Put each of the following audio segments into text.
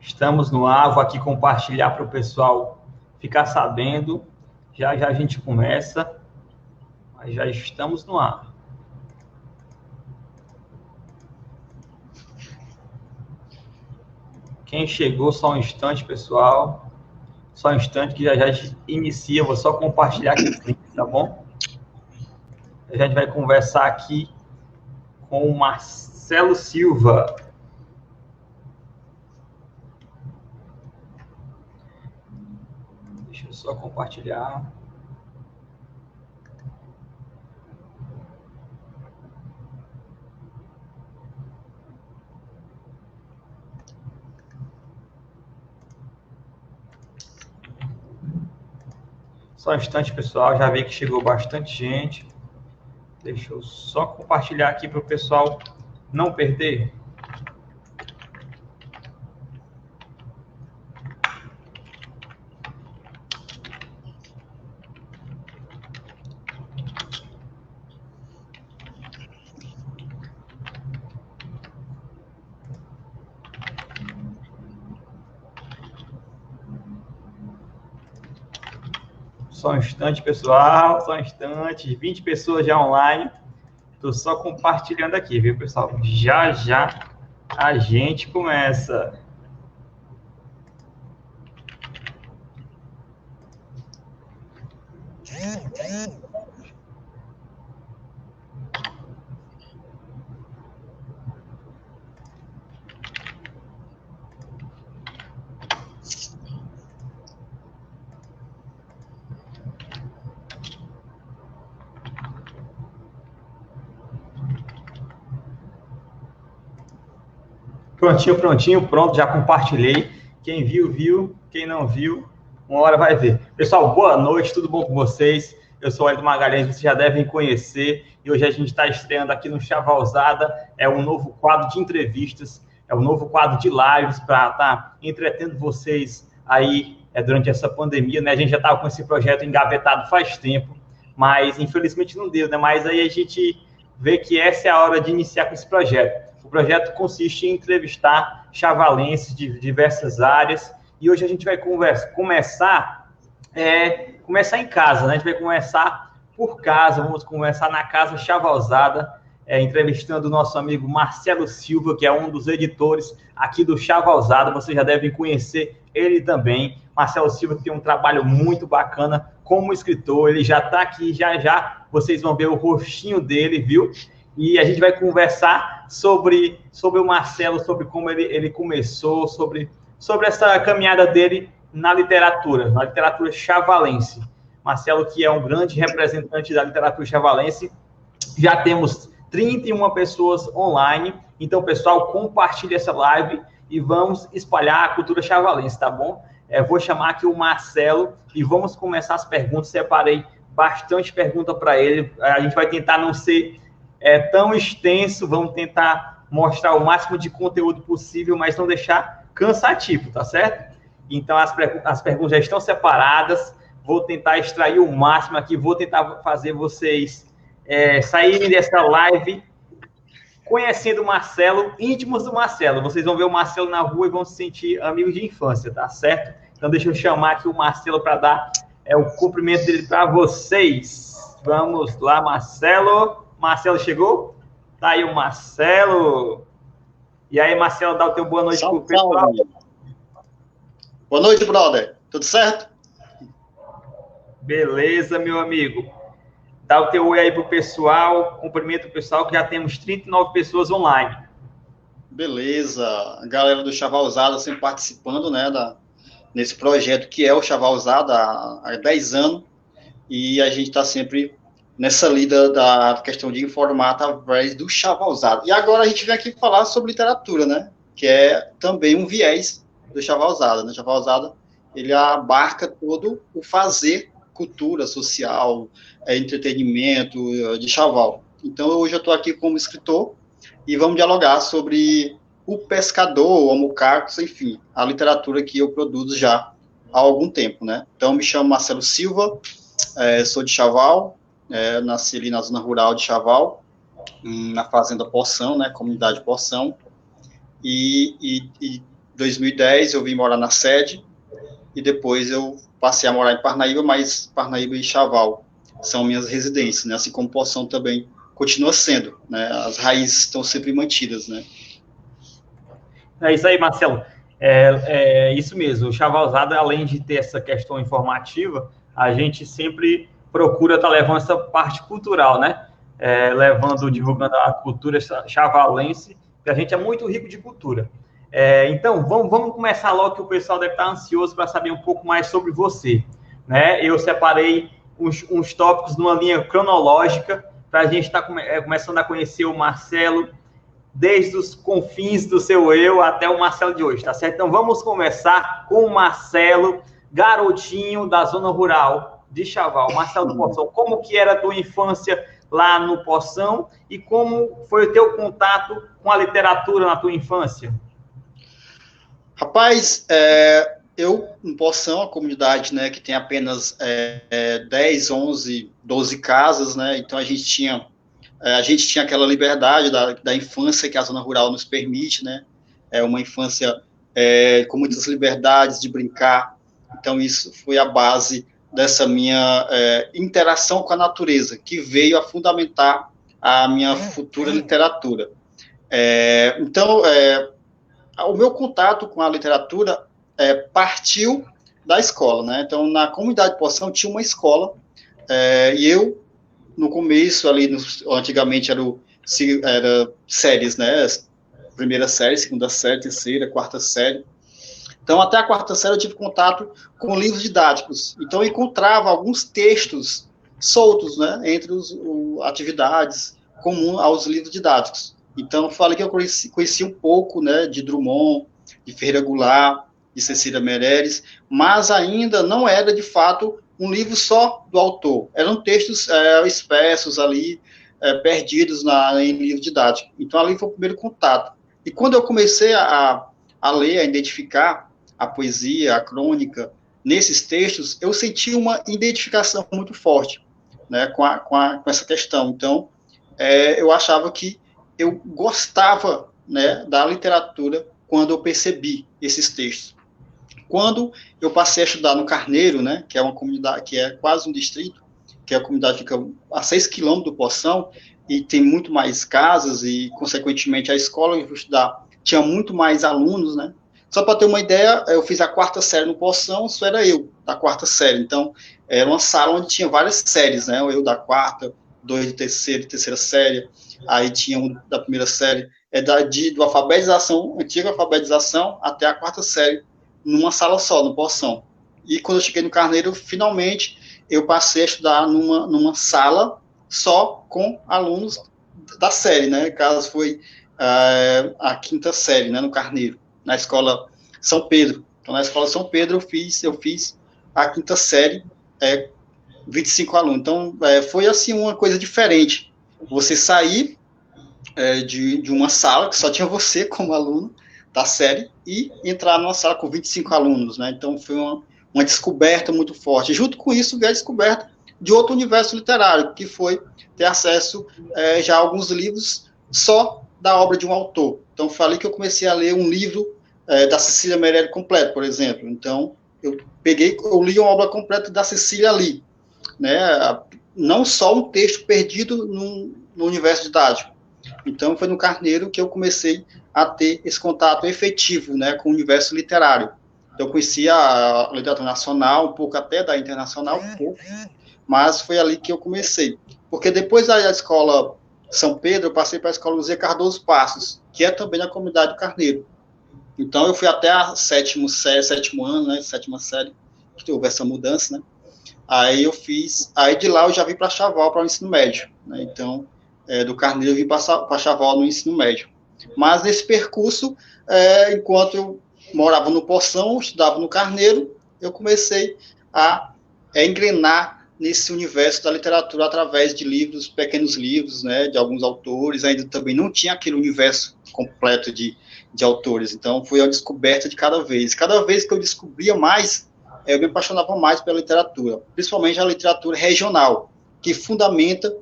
Estamos no ar, vou aqui compartilhar para o pessoal ficar sabendo. Já já a gente começa, mas já estamos no ar. Quem chegou, só um instante, pessoal. Só um instante que já já inicia. Vou só compartilhar aqui o link, tá bom? A gente vai conversar aqui com o Marcelo Silva. Deixa eu só compartilhar. Só um instante, pessoal. Já vi que chegou bastante gente. Deixa eu só compartilhar aqui para o pessoal não perder. Só um instante, pessoal. Só um instante. 20 pessoas já online. Estou só compartilhando aqui, viu, pessoal? Já já a gente começa. Prontinho, prontinho, pronto, já compartilhei. Quem viu, viu. Quem não viu, uma hora vai ver. Pessoal, boa noite, tudo bom com vocês? Eu sou o Hélio Magalhães, vocês já devem conhecer. E hoje a gente está estreando aqui no Chavalzada. É um novo quadro de entrevistas, é um novo quadro de lives para estar entretendo vocês aí durante essa pandemia, né? A gente já estava com esse projeto engavetado faz tempo, mas infelizmente não deu, né? Mas aí a gente vê que essa é a hora de iniciar com esse projeto. O projeto consiste em entrevistar chavalenses de diversas áreas e hoje a gente vai começar em casa, né? A gente vai começar por casa, vamos começar na Casa Chavalzada, entrevistando o nosso amigo Marcelo Silva, que é um dos editores aqui do Chavalzada. Vocês já devem conhecer ele também. Marcelo Silva tem um trabalho muito bacana como escritor, ele já está aqui, já já vocês vão ver o rostinho dele, viu? E a gente vai conversar sobre o Marcelo, sobre como ele começou, sobre essa caminhada dele na literatura chavalense. Marcelo, que é um grande representante da literatura chavalense, já temos 31 pessoas online. Então, pessoal, compartilhe essa live e vamos espalhar a cultura chavalense, tá bom? Vou chamar aqui o Marcelo e vamos começar as perguntas. Separei bastante pergunta para ele. A gente vai tentar não ser tão extenso, vamos tentar mostrar o máximo de conteúdo possível, mas não deixar cansativo, tá certo? Então, as perguntas já estão separadas, vou tentar extrair o máximo aqui, vou tentar fazer vocês saírem dessa live conhecendo o Marcelo, íntimos do Marcelo. Vocês vão ver o Marcelo na rua e vão se sentir amigos de infância, tá certo? Então, deixa eu chamar aqui o Marcelo para dar o cumprimento dele para vocês. Vamos lá, Marcelo. Marcelo chegou? Tá aí o Marcelo. E aí, Marcelo, dá o teu boa noite pro pessoal. Boa noite, brother. Tudo certo? Beleza, meu amigo. Dá o teu oi aí pro pessoal. Cumprimento o pessoal, que já temos 39 pessoas online. Beleza. A galera do Chavalzada sempre participando, né, nesse projeto que é o Chavalzada há 10 anos. E a gente está sempre nessa lida da questão de informar através do Chavalzada. E agora a gente vem aqui falar sobre literatura, né? Que é também um viés do Chavalzada, né? Chavalzada, ele abarca todo o fazer cultura social, entretenimento de Chaval. Então, hoje eu estou aqui como escritor e vamos dialogar sobre o pescador, o Homo Carcos, enfim, a literatura que eu produzo já há algum tempo, né? Então, me chamo Marcelo Silva, sou de Chaval, nasci ali na zona rural de Chaval, na fazenda Poção, né, comunidade Poção, e 2010 eu vim morar na sede, e depois eu passei a morar em Parnaíba, mas Parnaíba e Chaval são minhas residências, né? Assim como Poção também continua sendo, né? As raízes estão sempre mantidas, né? É isso aí, Marcelo. É isso mesmo. O Chavalzada, além de ter essa questão informativa, a gente sempre procura estar levando essa parte cultural, né? Divulgando a cultura chavalense, que a gente é muito rico de cultura. Então, vamos começar logo, que o pessoal deve estar ansioso para saber um pouco mais sobre você, né? Eu separei uns tópicos numa linha cronológica para a gente estar começando a conhecer o Marcelo desde os confins do seu eu até o Marcelo de hoje, tá certo? Então, vamos começar com o Marcelo, garotinho da zona rural de Chaval. Marcelo do Poção, como que era a tua infância lá no Poção e como foi o teu contato com a literatura na tua infância? Rapaz, eu, no Poção, a comunidade, né, que tem apenas 10, 11, 12 casas, né, então a gente tinha aquela liberdade da infância que a zona rural nos permite, né, uma infância com muitas liberdades de brincar, então isso foi a base dessa minha interação com a natureza, que veio a fundamentar a minha futura literatura. Então, o meu contato com a literatura partiu da escola, né? Então, na comunidade de Poção tinha uma escola, e eu, no começo, ali, antigamente era séries, né? Primeira série, segunda série, terceira, quarta série. Então, até a quarta série eu tive contato com livros didáticos. Então, eu encontrava alguns textos soltos, né? Entre atividades comuns aos livros didáticos. Então, eu falei que eu conheci um pouco, né, de Drummond, de Ferreira Goulart, de Cecília Meirelles, mas ainda não era, de fato, um livro só do autor. Eram textos espessos ali, perdidos em livro didático. Então, ali foi o primeiro contato. E quando eu comecei a ler, a identificar a poesia, a crônica, nesses textos, eu senti uma identificação muito forte, né, com essa questão. Então, eu achava que eu gostava, né, da literatura quando eu percebi esses textos. Quando eu passei a estudar no Carneiro, né, que é uma comunidade, que é quase um distrito, que é a comunidade que fica a 6 quilômetros do Poção, e tem muito mais casas, e, consequentemente, a escola que eu fui estudar tinha muito mais alunos, né. Só para ter uma ideia, eu fiz a quarta série no Poção, isso era eu, da quarta série. Então, era uma sala onde tinha várias séries, né, eu da quarta, 2 de terceira série, aí tinha um da primeira série, do alfabetização, antiga alfabetização, até a quarta série, numa sala só, no Poção. E quando eu cheguei no Carneiro, finalmente, eu passei a estudar numa sala só com alunos da série, né? No caso, foi a quinta série, né, no Carneiro, na escola São Pedro. Então, na escola São Pedro, eu fiz a quinta série, 25 alunos. Então, foi, assim, uma coisa diferente. Você sair de uma sala que só tinha você como aluno da série e entrar numa sala com 25 alunos, né? Então, foi uma descoberta muito forte. Junto com isso, veio a descoberta de outro universo literário, que foi ter acesso já a alguns livros só da obra de um autor. Então, falei que eu comecei a ler um livro da Cecília Meirelles completo, por exemplo. Então, eu li uma obra completa da Cecília ali, né? Não só um texto perdido no universo didático. Então, foi no Carneiro que eu comecei a ter esse contato efetivo, né, com o universo literário. Eu conhecia a literatura nacional, um pouco até da internacional, um pouco, mas foi ali que eu comecei. Porque depois da escola São Pedro, eu passei para a escola José Cardoso Passos, que é também na comunidade do Carneiro. Então, eu fui até a sétimo ano, né, sétima série, que houve essa mudança, né. Aí de lá eu já vim para Chaval, para o ensino médio, né. Então, do Carneiro eu vim para Chaval no ensino médio. Mas nesse percurso, enquanto eu morava no Poção, estudava no Carneiro, eu comecei a engrenar nesse universo da literatura através de livros, pequenos livros, né, de alguns autores. Ainda também não tinha aquele universo completo de autores, então foi a descoberta de cada vez. Cada vez que eu descobria mais, eu me apaixonava mais pela literatura, principalmente a literatura regional, que fundamenta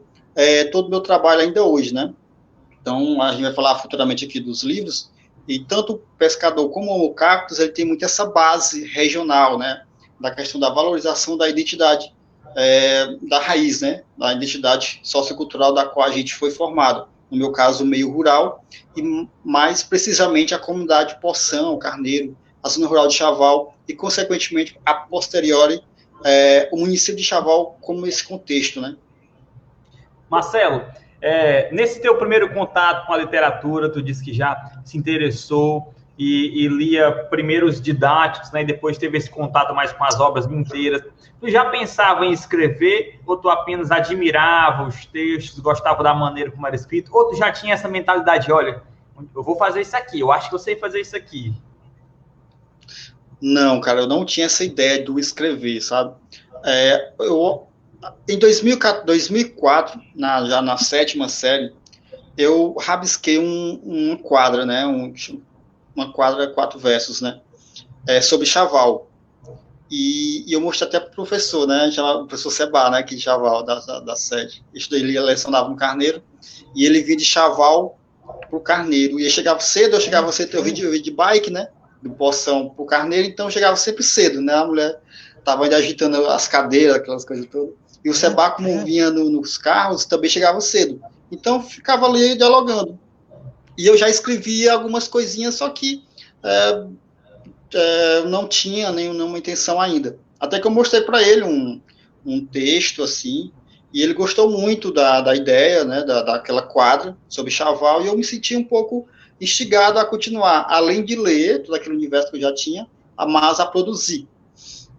todo o meu trabalho ainda hoje, né? Então, a gente vai falar futuramente aqui dos livros, E tanto o pescador como o Cactus, ele tem muito essa base regional, né? Da questão da valorização da identidade da raiz, né? Da identidade sociocultural da qual a gente foi formado. No meu caso, o meio rural, e mais precisamente a comunidade Poção, Carneiro, a zona rural de Chaval, e, consequentemente, a posteriori, o município de Chaval como esse contexto, né? Marcelo, nesse teu primeiro contato com a literatura, tu disse que já se interessou e lia primeiros didáticos, né, e depois teve esse contato mais com as obras inteiras. Tu já pensava em escrever, ou tu apenas admirava os textos, gostava da maneira como era escrito, ou tu já tinha essa mentalidade, olha, eu vou fazer isso aqui, eu acho que eu sei fazer isso aqui? Não, cara, eu não tinha essa ideia do escrever, sabe? Em 2004, já na 7ª série, eu rabisquei uma quadra, né? Uma quadra, 4 versos, né? Sobre Chaval. E eu mostrei até para o professor, né? O professor Seba, né? Aqui de Chaval, da sede. Ele lecionava no Carneiro, e ele vinha de Chaval para o Carneiro. E eu chegava cedo, eu vim de bike, né? Do Poção para o Carneiro, então eu chegava sempre cedo, né? A mulher estava ainda agitando as cadeiras, aquelas coisas todas. E o Seba, como vinha nos carros, também chegava cedo. Então, ficava ali dialogando. E eu já escrevia algumas coisinhas, só que não tinha nenhuma intenção ainda. Até que eu mostrei para ele um texto, assim, e ele gostou muito da ideia, né, daquela quadra sobre Chaval, e eu me senti um pouco instigado a continuar, além de ler todo aquele universo que eu já tinha, mas a produzir.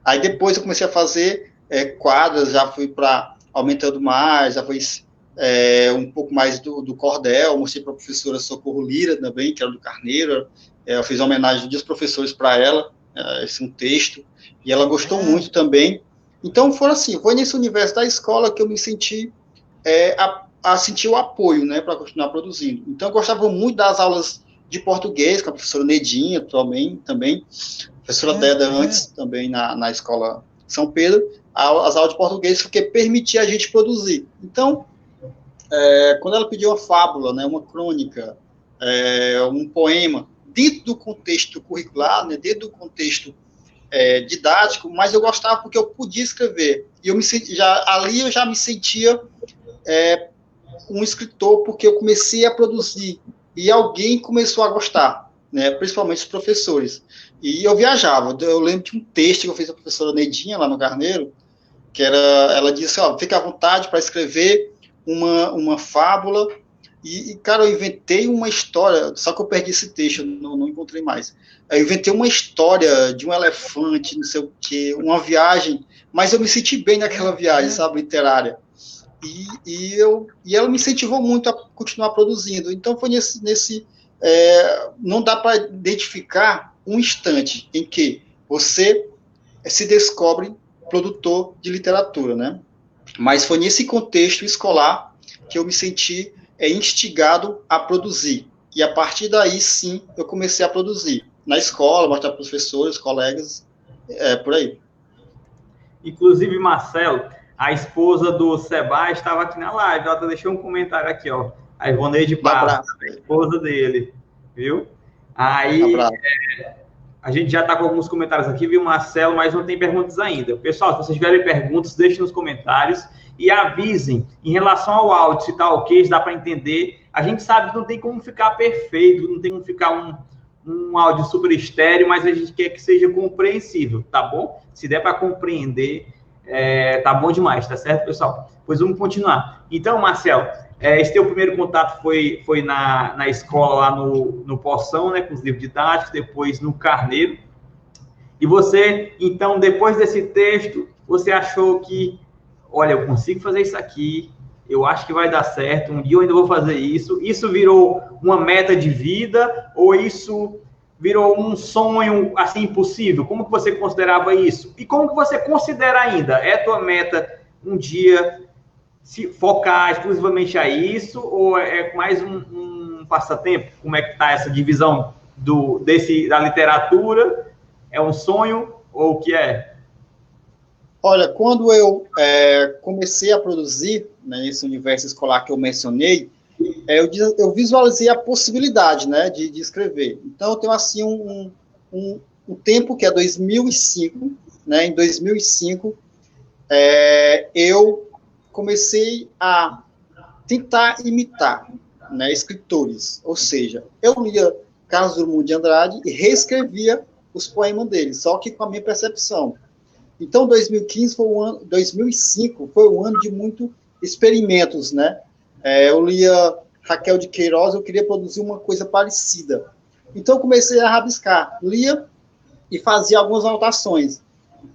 Aí depois eu comecei a fazer quadras, já fui para aumentando mais, já foi um pouco mais do cordel, mostrei para a professora Socorro Lira também, que era do Carneiro, eu fiz uma homenagem dos professores para ela, esse um texto, e ela gostou muito também. Então foi nesse universo da escola que eu me senti a sentir o apoio, né, para continuar produzindo. Então eu gostava muito das aulas de português com a professora Nedinha também, professora Deda antes também na escola São Pedro, as aulas de português, porque permitia a gente produzir. Então, quando ela pediu uma fábula, né, uma crônica, um poema, dentro do contexto curricular, né, dentro do contexto didático, mas eu gostava porque eu podia escrever. E ali eu já me sentia um escritor, porque eu comecei a produzir. E alguém começou a gostar, né, principalmente os professores. E eu viajava. Eu lembro de um texto que eu fiz a professora Neidinha, lá no Carneiro, que ela disse, fica à vontade para escrever uma fábula. E, cara, eu inventei uma história, só que eu perdi esse texto, não encontrei mais. Eu inventei uma história de um elefante, não sei o quê, uma viagem, mas eu me senti bem naquela viagem, sabe, literária. E ela me incentivou muito a continuar produzindo. Então, foi não dá para identificar um instante em que você se descobre produtor de literatura, né? Mas foi nesse contexto escolar que eu me senti instigado a produzir. E a partir daí, sim, eu comecei a produzir. Na escola, mostrar para professores, colegas, por aí. Inclusive, Marcelo, a esposa do Seba estava aqui na live, ela deixou um comentário aqui, ó. A Ivoneide Paz, a esposa dele, viu? Aí, a gente já está com alguns comentários aqui, viu, Marcelo? Mas não tem perguntas ainda. Pessoal, se vocês tiverem perguntas, deixem nos comentários e avisem em relação ao áudio, se está ok, se dá para entender. A gente sabe que não tem como ficar perfeito, não tem como ficar um áudio super estéreo, mas a gente quer que seja compreensível, tá bom? Se der para compreender, tá bom demais, tá certo, pessoal? Pois vamos continuar. Então, Marcelo, esse teu primeiro contato foi na escola, lá no Poção, né, com os livros didáticos, depois no Carneiro. E você, então, depois desse texto, você achou que, olha, eu consigo fazer isso aqui, eu acho que vai dar certo, um dia eu ainda vou fazer isso. Isso virou uma meta de vida ou isso virou um sonho, assim, impossível? Como que você considerava isso? E como que você considera ainda? É tua meta um dia se focar exclusivamente a isso ou é mais um passatempo? Como é que está essa divisão da literatura? É um sonho ou o que é? Olha, quando eu comecei a produzir, né, nesse universo escolar que eu mencionei, eu visualizei a possibilidade, né, de escrever. Então, eu tenho, assim, um tempo que é 2005, né, em 2005, eu comecei a tentar imitar, né, escritores, ou seja, eu lia Carlos Drummond de Andrade e reescrevia os poemas dele, só que com a minha percepção. Então, 2005 foi um ano de muito experimentos, né? Eu lia Raquel de Queiroz, eu queria produzir uma coisa parecida. Então, eu comecei a rabiscar, lia e fazia algumas anotações.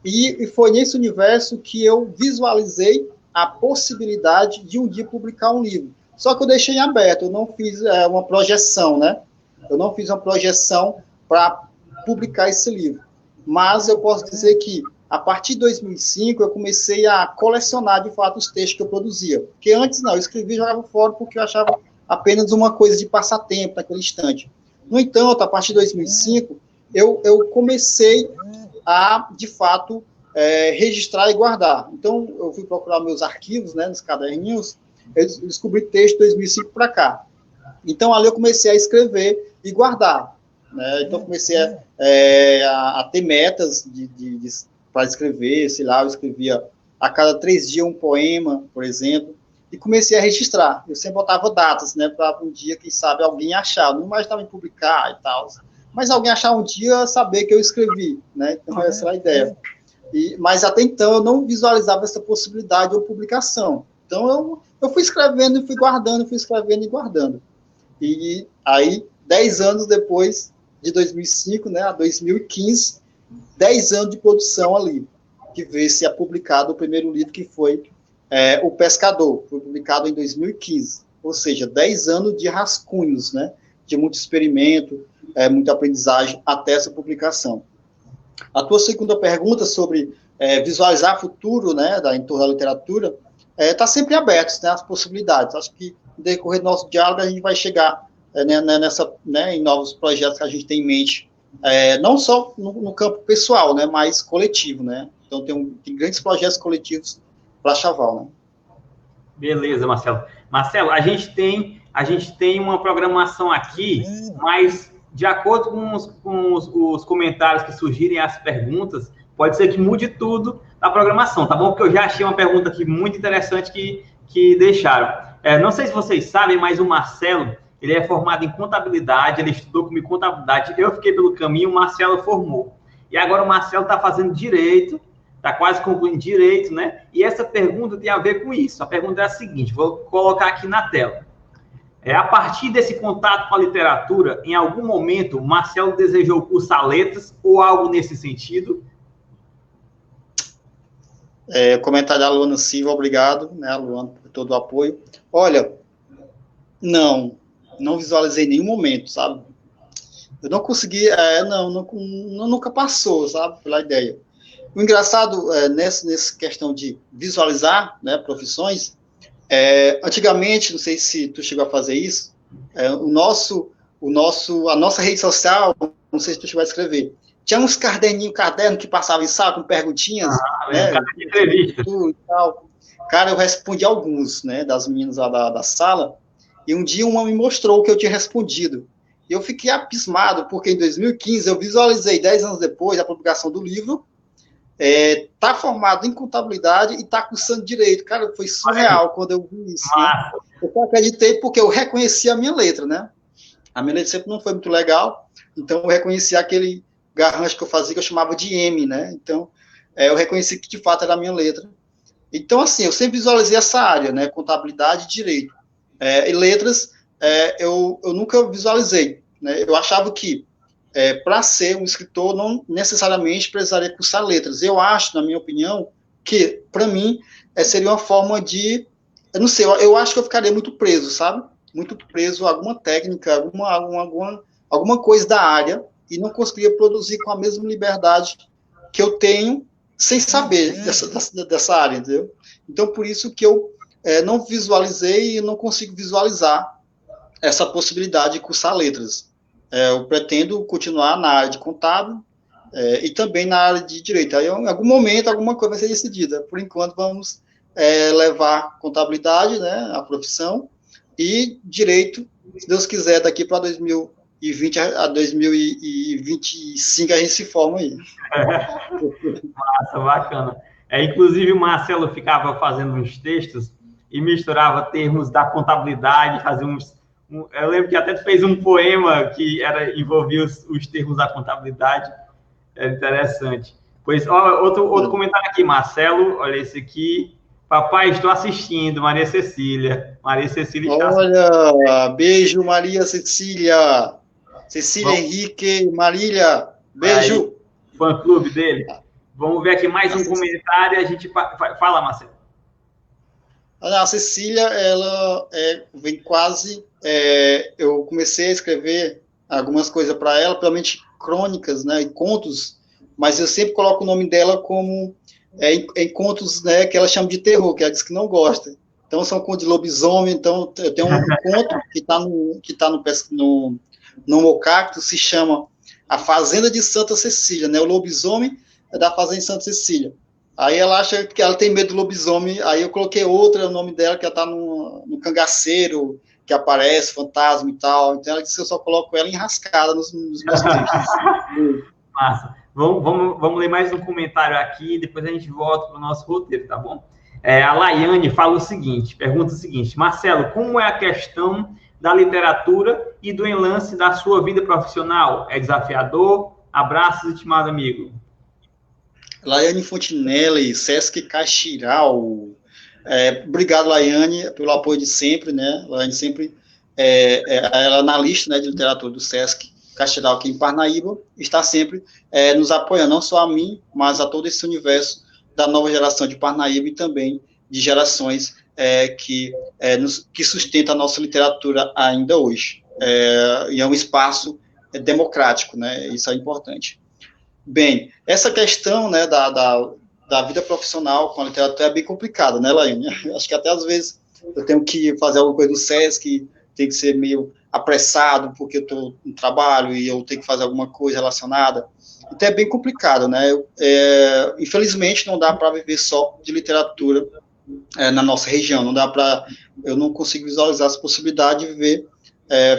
E foi nesse universo que eu visualizei a possibilidade de um dia publicar um livro. Só que eu deixei em aberto, eu não fiz uma projeção, né? Eu não fiz uma projeção para publicar esse livro. Mas eu posso dizer que, a partir de 2005, eu comecei a colecionar, de fato, os textos que eu produzia. Porque antes, não, eu escrevia e jogava fora porque eu achava apenas uma coisa de passatempo naquele instante. No entanto, a partir de 2005, eu comecei a, de fato, registrar e guardar. Então, eu fui procurar meus arquivos, né, nos caderninhos, eu descobri texto de 2005 para cá. Então, ali eu comecei a escrever e guardar. Né? Então, comecei a ter metas para escrever, sei lá, eu escrevia a cada 3 dias um poema, por exemplo, e comecei a registrar. Eu sempre botava datas, né, para um dia, quem sabe, alguém achar. Não imaginava em publicar e tal, mas alguém achar um dia, saber que eu escrevi, né? Então, essa era a ideia. Mas, até então, eu não visualizava essa possibilidade de publicação. Então, eu fui escrevendo e fui guardando, fui escrevendo e guardando. E aí, 10 anos depois, de 2005, né, a 2015, 10 anos de produção ali, que veio-se a publicado o primeiro livro, que foi O Pescador, foi publicado em 2015, ou seja, 10 anos de rascunhos, né, de muito experimento, muita aprendizagem até essa publicação. A tua segunda pergunta sobre visualizar futuro, né, em torno da literatura, está sempre aberto, né, as possibilidades. Acho que no decorrer do nosso diálogo a gente vai chegar em novos projetos que a gente tem em mente, não só no campo pessoal, né, mas coletivo, né? Então tem grandes projetos coletivos para Chaval, né? Beleza, Marcelo. Marcelo, a gente tem uma programação aqui, mas de acordo com os comentários que surgirem, as perguntas, pode ser que mude tudo a programação, tá bom? Porque eu já achei uma pergunta aqui muito interessante que deixaram. Não sei se vocês sabem, mas o Marcelo, ele é formado em contabilidade, ele estudou comigo contabilidade, eu fiquei pelo caminho, o Marcelo formou. E agora o Marcelo está fazendo direito, está quase concluindo direito, né? E essa pergunta tem a ver com isso. A pergunta é a seguinte, vou colocar aqui na tela. A partir desse contato com a literatura, em algum momento, o Marcelo desejou cursar letras ou algo nesse sentido? Comentário da Luana Silva, obrigado, né, Luana, por todo o apoio. Olha, não visualizei nenhum momento, sabe? Eu não consegui, nunca passou, sabe, pela ideia. O engraçado, nessa questão de visualizar, né, profissões, antigamente, não sei se tu chegou a fazer isso, a nossa rede social, não sei se tu chegou a escrever, tinha uns caderno que passava em sala com perguntinhas, né, de entrevista. E tal. Cara, eu respondi alguns, né, das meninas lá da sala, e um dia uma me mostrou o que eu tinha respondido. E eu fiquei abismado, porque em 2015 eu visualizei, 10 anos depois da publicação do livro, tá formado em contabilidade e tá cursando direito. Cara, foi surreal quando eu vi isso. Né? Eu só acreditei porque eu reconheci a minha letra, né? A minha letra sempre não foi muito legal, então eu reconheci aquele garrancho que eu fazia, que eu chamava de M, né? Então, eu reconheci que de fato era a minha letra. Então, assim, eu sempre visualizei essa área, né? Contabilidade e direito. E letras, eu nunca visualizei. Né? Eu achava que para ser um escritor, não necessariamente precisaria cursar letras. Eu acho, na minha opinião, que, para mim, seria uma forma de... Eu não sei, eu acho que eu ficaria muito preso, sabe? Muito preso a alguma técnica, alguma coisa da área, e não conseguiria produzir com a mesma liberdade que eu tenho, sem saber dessa área, entendeu? Então, por isso que eu não visualizei e não consigo visualizar essa possibilidade de cursar letras. Eu pretendo continuar na área de contábil e também na área de direito. Aí, em algum momento, alguma coisa vai ser decidida. Por enquanto, vamos levar contabilidade, né, a profissão, e direito, se Deus quiser, daqui para 2020 a 2025 a gente se forma aí. Massa, bacana. Inclusive, o Marcelo ficava fazendo uns textos e misturava termos da contabilidade, fazia eu lembro que até fez um poema que envolvia os termos da contabilidade. É interessante. Pois, ó, outro comentário aqui, Marcelo, olha esse aqui. Papai, estou assistindo, Maria Cecília. Maria Cecília está assistindo. Olha, beijo, Maria Cecília. Cecília Henrique, Marília, beijo. Fã-clube dele. Vamos ver aqui mais um comentário e a gente fala, Marcelo. A Cecília, ela vem quase... eu comecei a escrever algumas coisas para ela, principalmente crônicas, né, e contos, mas eu sempre coloco o nome dela como em contos, né, que ela chama de terror, que ela diz que não gosta. Então, são contos de lobisomem. Então, eu tenho um conto que tá no Mocacto, se chama A Fazenda de Santa Cecília, né, o lobisomem é da Fazenda de Santa Cecília. Aí ela acha que ela tem medo do lobisomem, aí eu coloquei outra, o nome dela, que ela tá no cangaceiro, que aparece, fantasma e tal. Então ela disse que eu só coloco ela enrascada nos meus textos. Massa. Vamos ler mais um comentário aqui, depois a gente volta para o nosso roteiro, tá bom? A Laiane fala o seguinte, pergunta o seguinte: Marcelo, como é a questão da literatura e do enlace da sua vida profissional? É desafiador? Abraços, estimado amigo. Laiane Fontinelli, Sesc Caxiral. Obrigado, Laiane, pelo apoio de sempre, né? Laiane sempre ela é analista, né, de literatura do Sesc Caxiral aqui em Parnaíba, está sempre nos apoiando, não só a mim, mas a todo esse universo da nova geração de Parnaíba e também de gerações que sustenta a nossa literatura ainda hoje. E é um espaço democrático, né? Isso é importante. Bem, essa questão, né, da vida profissional com a literatura é bem complicada, né, Laine? Acho que até às vezes eu tenho que fazer alguma coisa do SESC, tem que ser meio apressado, porque eu estou no trabalho e eu tenho que fazer alguma coisa relacionada. Então é bem complicado, né? Infelizmente não dá para viver só de literatura na nossa região, eu não consigo visualizar essa possibilidade de viver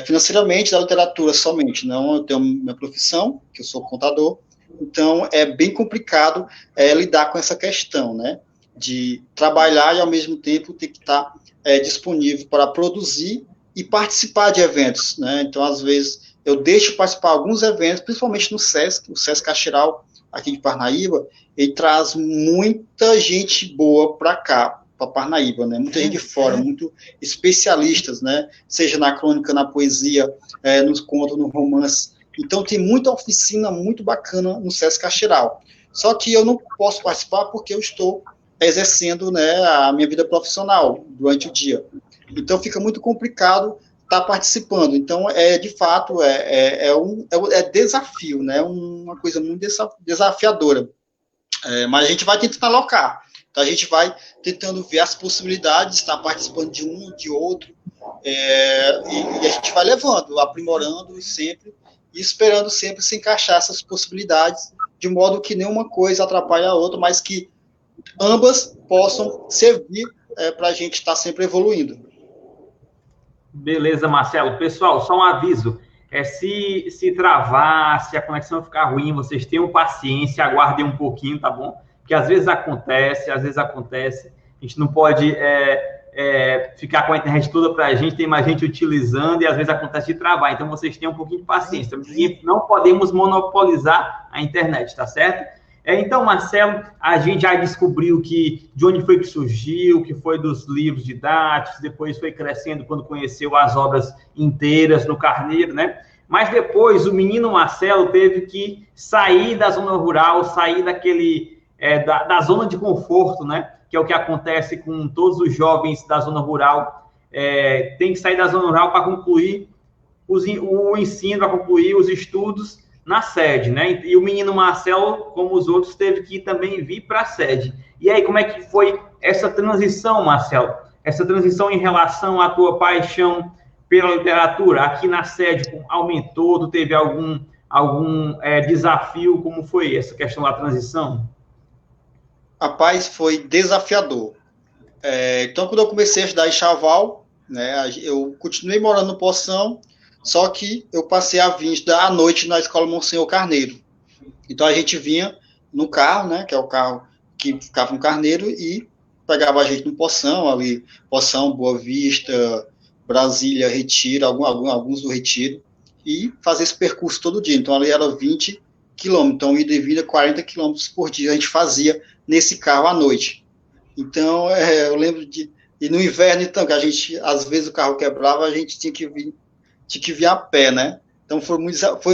financeiramente da literatura somente. Não, eu tenho minha profissão, que eu sou contador. Então, é bem complicado lidar com essa questão, né, de trabalhar e, ao mesmo tempo, ter que estar disponível para produzir e participar de eventos, né. Então, às vezes, eu deixo participar de alguns eventos, principalmente no SESC, o SESC Caxiral, aqui de Parnaíba, ele traz muita gente boa para cá, para Parnaíba, né, muita gente de fora, muito especialistas, né, seja na crônica, na poesia, nos contos, no romance. Então, tem muita oficina muito bacana no SESC Caxiral. Só que eu não posso participar porque eu estou exercendo, né, a minha vida profissional durante o dia. Então, fica muito complicado estar participando. Então, de fato, é desafio, né, uma coisa muito desafiadora. Mas a gente vai tentando alocar. Então, a gente vai tentando ver as possibilidades, estar participando de um, de outro, e a gente vai levando, aprimorando sempre, e esperando sempre se encaixar essas possibilidades, de modo que nenhuma coisa atrapalhe a outra, mas que ambas possam servir para a gente estar sempre evoluindo. Beleza, Marcelo. Pessoal, só um aviso. Se travar, se a conexão ficar ruim, vocês tenham paciência, aguardem um pouquinho, tá bom? Porque às vezes acontece. A gente não pode ficar com a internet toda para a gente, tem mais gente utilizando e às vezes acontece de travar. Então, vocês tenham um pouquinho de paciência. Não podemos monopolizar a internet, tá certo? Então, Marcelo, a gente já descobriu de onde foi que surgiu, que foi dos livros didáticos, depois foi crescendo quando conheceu as obras inteiras no Carneiro, né? Mas depois o menino Marcelo teve que sair da zona rural, sair da zona de conforto, né? Que é o que acontece com todos os jovens da zona rural. Tem que sair da zona rural para concluir o ensino, para concluir os estudos na sede, né? E o menino Marcelo, como os outros, teve que também vir para a sede. E aí, como é que foi essa transição, Marcelo? Essa transição em relação à tua paixão pela literatura? Aqui na sede aumentou? Tu teve algum desafio? Como foi essa questão da transição? Rapaz, foi desafiador. Então, quando eu comecei a estudar em Chaval, né? Eu continuei morando no Poção, só que eu passei a vir à noite na Escola Monsenhor Carneiro. Então a gente vinha no carro, né, que é o carro que ficava no Carneiro, e pegava a gente no Poção, ali, Poção, Boa Vista, Brasília, Retiro, alguns do Retiro, e fazia esse percurso todo dia. Então ali era 20 quilômetros, então ida e vinda 40 quilômetros por dia a gente fazia nesse carro à noite. Então eu lembro de, e no inverno então, que a gente, às vezes o carro quebrava, a gente tinha que vir a pé, né? Então foi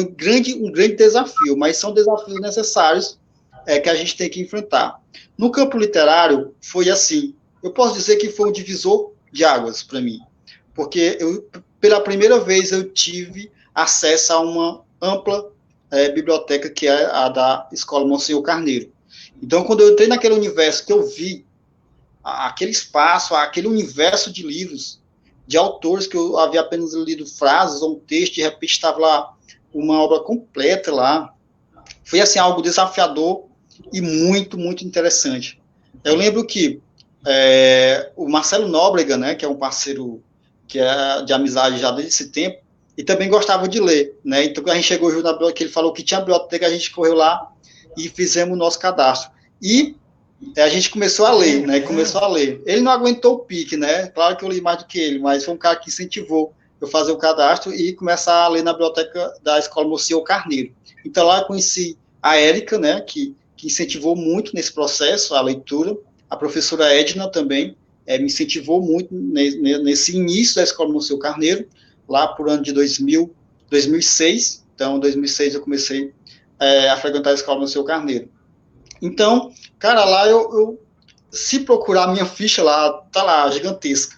um grande desafio, mas são desafios necessários que a gente tem que enfrentar. No campo literário, foi assim. Eu posso dizer que foi um divisor de águas para mim, porque pela primeira vez eu tive acesso a uma ampla biblioteca, que é a da Escola Monsenhor Carneiro. Então, quando eu entrei naquele universo, que eu vi aquele espaço, aquele universo de livros, de autores que eu havia apenas lido frases ou um texto, de repente estava lá uma obra completa lá. Foi assim algo desafiador e muito, muito interessante. Eu lembro que o Marcelo Nóbrega, né, que é um parceiro que é de amizade já desde esse tempo, e também gostava de ler, né? Então a gente chegou junto na biblioteca, que ele falou que tinha biblioteca, a gente correu lá e fizemos o nosso cadastro. E a gente começou a ler, né? Começou a ler. Ele não aguentou o pique, né? Claro que eu li mais do que ele, mas foi um cara que incentivou eu fazer o cadastro e começar a ler na biblioteca da Escola Monsenhor Carneiro. Então lá eu conheci a Érica, né? Que incentivou muito nesse processo, a leitura. A professora Edna também me incentivou muito nesse início da Escola Monsenhor Carneiro, lá por ano de 2006. Então, em 2006 eu comecei a frequentar a Escola Monsenhor Carneiro. Então, cara, lá se procurar a minha ficha lá, tá lá, gigantesca.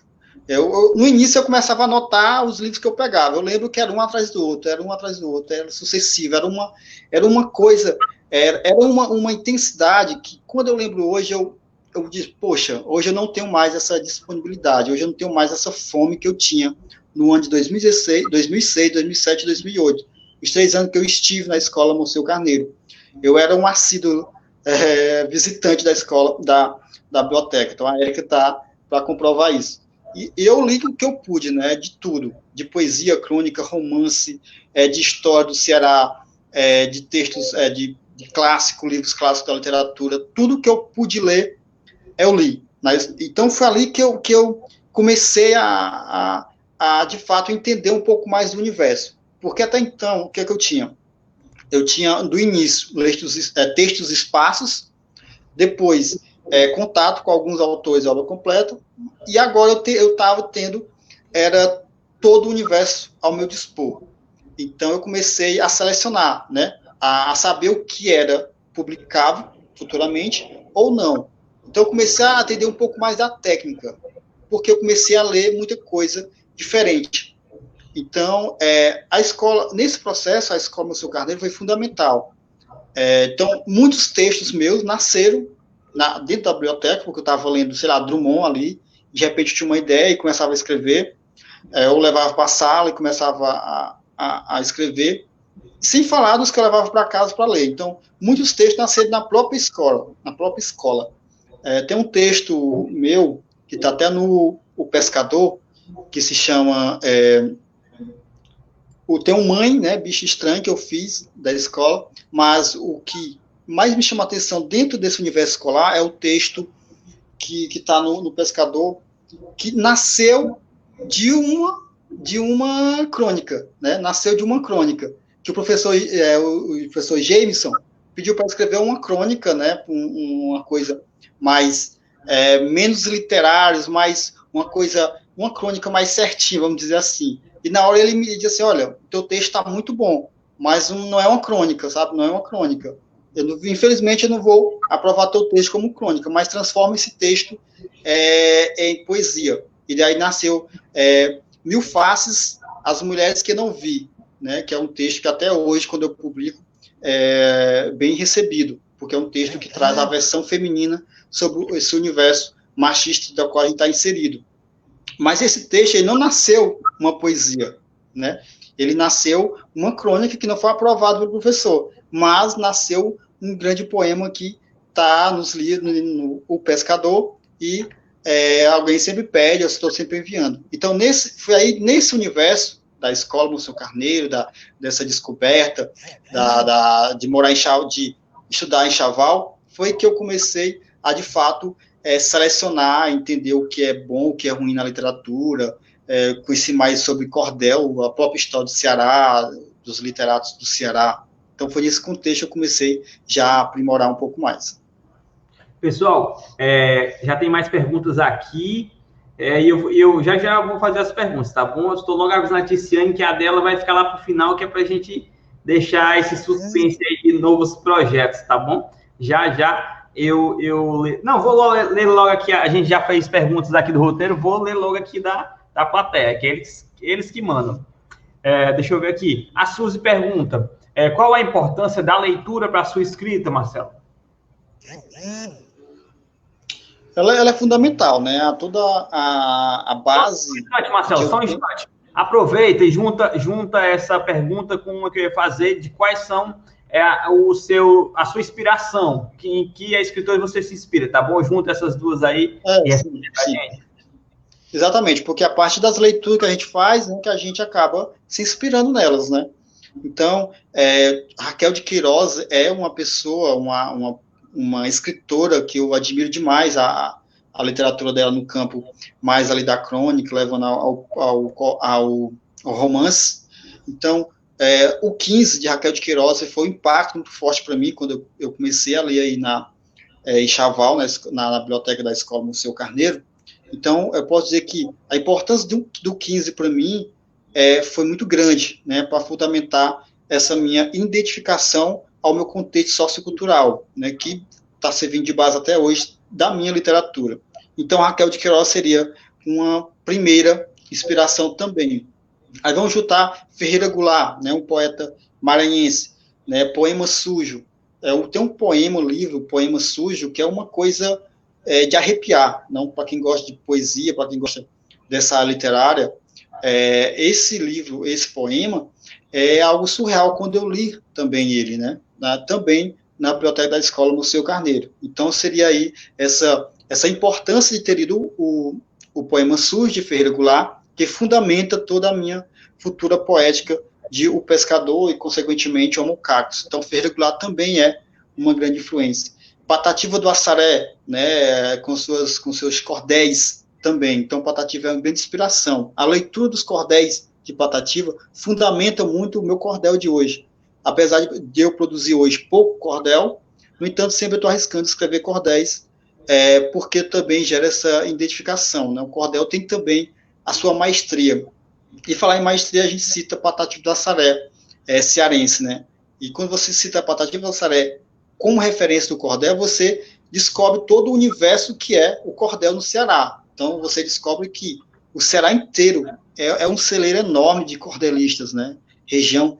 No início eu começava a anotar os livros que eu pegava. Eu lembro que era um atrás do outro, era sucessivo, era uma coisa, era uma intensidade que, quando eu lembro hoje, eu disse, poxa, hoje eu não tenho mais essa disponibilidade, hoje eu não tenho mais essa fome que eu tinha no ano de 2006, 2007 e 2008. Os 3 anos que eu estive na Escola Monsenhor Carneiro. Eu era um assíduo visitante da escola, da biblioteca. Então a Érica está para comprovar isso. E eu li o que eu pude, né, de tudo, de poesia, crônica, romance, de história do Ceará, de textos de clássico, livros clássicos da literatura, tudo que eu pude ler, eu li. Então foi ali que eu comecei a de fato entender um pouco mais do universo. Porque até então, o que eu tinha? Eu tinha, do início, textos esparsos, depois contato com alguns autores de obra completa, e agora eu estava tendo, era todo o universo ao meu dispor. Então, eu comecei a selecionar, né, a saber o que era publicável futuramente ou não. Então, eu comecei a atender um pouco mais da técnica, porque eu comecei a ler muita coisa diferente. Então, a escola, nesse processo, a Escola Monsenhor Carneiro foi fundamental. Então, muitos textos meus nasceram dentro da biblioteca, porque eu estava lendo, sei lá, Drummond ali, de repente tinha uma ideia e começava a escrever, eu levava para a sala e começava a escrever, sem falar dos que eu levava para casa para ler. Então, muitos textos nasceram na própria escola. Tem um texto meu, que está até no O Pescador, que se chama... tem um Mãe, né, Bicho Estranho, que eu fiz da escola, mas o que mais me chama a atenção dentro desse universo escolar é o texto que está no Pescador, que nasceu de uma crônica, né? Nasceu de uma crônica, que o professor Jameson pediu para escrever uma crônica, né? Uma coisa mais, menos literária, mais uma crônica mais certinha, vamos dizer assim. E na hora ele me disse assim, olha, o teu texto está muito bom, mas não é uma crônica, sabe? Não é uma crônica. Infelizmente, eu não vou aprovar teu texto como crônica, mas transforma esse texto em poesia. E daí nasceu Mil Faces, As Mulheres que Não Vi, né? Que é um texto que até hoje, quando eu publico, é bem recebido, porque é um texto que traz a versão feminina sobre esse universo machista do qual a gente está inserido. Mas esse texto ele não nasceu uma poesia, né? Ele nasceu uma crônica que não foi aprovada pelo professor, mas nasceu um grande poema que está nos livros, no O Pescador, e alguém sempre pede, eu estou sempre enviando. Então, foi aí nesse universo da escola Monsenhor Carneiro, dessa descoberta, de morar de estudar em Chaval, foi que eu comecei a, de fato, selecionar, entender o que é bom, o que é ruim na literatura, conheci mais sobre cordel, a própria história do Ceará, dos literatos do Ceará. Então, foi nesse contexto que eu comecei já a aprimorar um pouco mais. Pessoal, já tem mais perguntas aqui, e eu já vou fazer as perguntas, tá bom? Eu estou logo avisando a Ticiane que a dela vai ficar lá para o final, que é para a gente deixar esse suspense aí de novos projetos, tá bom? Já não, vou ler logo aqui, a gente já fez perguntas aqui do roteiro, vou ler logo aqui da plateia, que é eles que mandam. Deixa eu ver aqui. A Suzy pergunta, qual a importância da leitura para a sua escrita, Marcelo? Ela é fundamental, né? Toda a base... Só um instante, Marcelo, só um instante. Aproveita e junta essa pergunta com uma que eu ia fazer de quais são a sua inspiração, que a escritora você se inspira, tá bom? Junta essas duas aí e sim. Exatamente, porque a parte das leituras que a gente faz, né, que a gente acaba se inspirando nelas, né? Então, Raquel de Queiroz é uma pessoa, uma escritora que eu admiro demais, a literatura dela no campo mais ali da crônica, levando ao romance. Então, o 15 de Raquel de Queiroz foi um impacto muito forte para mim quando eu comecei a ler aí em Chaval, na biblioteca da Escola Monsenhor Carneiro. Então, eu posso dizer que a importância do 15 para mim foi muito grande, né, para fundamentar essa minha identificação ao meu contexto sociocultural, né, que está servindo de base até hoje da minha literatura. Então, Raquel de Queiroz seria uma primeira inspiração também. Aí vamos juntar Ferreira Goulart, né, um poeta maranhense, né, Poema Sujo. Tem um livro, Poema Sujo, que é uma coisa de arrepiar, não para quem gosta de poesia, para quem gosta dessa literária. Esse livro, esse poema, é algo surreal quando eu li também ele, né? Também na biblioteca da Escola Monsenhor Carneiro. Então, seria aí essa importância de ter lido o Poema Sujo, de Ferreira Goulart, que fundamenta toda a minha futura poética de O Pescador e, consequentemente, Homo Cactus. Então, Ferreira Goulart também é uma grande influência. Patativa do Assaré, né, com seus cordéis também. Então, Patativa é uma grande inspiração. A leitura dos cordéis de Patativa fundamenta muito o meu cordel de hoje. Apesar de eu produzir hoje pouco cordel, no entanto, sempre estou arriscando escrever cordéis, porque também gera essa identificação, né? O cordel tem também a sua maestria. E falar em maestria, a gente cita Patativa do Assaré, cearense, né? E quando você cita Patativa do Assaré como referência do cordel, você descobre todo o universo que é o cordel no Ceará. Então, você descobre que o Ceará inteiro é um celeiro enorme de cordelistas, né? Região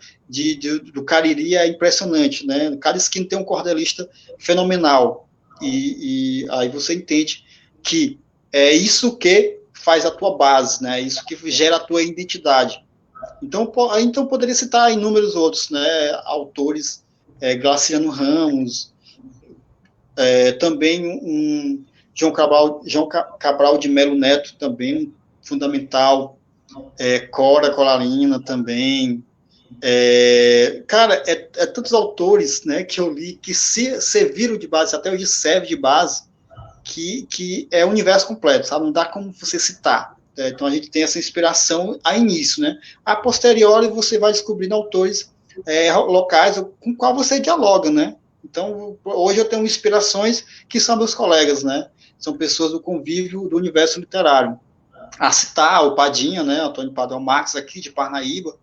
do Cariri é impressionante, né? Cada esquina tem um cordelista fenomenal. E aí você entende que é isso que faz a tua base, né? Isso que gera a tua identidade. Então poderia citar inúmeros outros, né? Autores, Graciano Ramos, também João Cabral de Melo Neto, também fundamental, Cora Colarina também. Cara, tantos autores, né, que eu li que serviram de base, até hoje serve de base, que é o universo completo, sabe? Não dá como você citar. Então a gente tem essa inspiração a início, né? A posteriori você vai descobrindo autores locais com qual você dialoga, né? Então hoje eu tenho inspirações que são meus colegas, né? São pessoas do convívio do universo literário. A citar o Padinha, né? Antônio Padrão Marques, aqui de Parnaíba,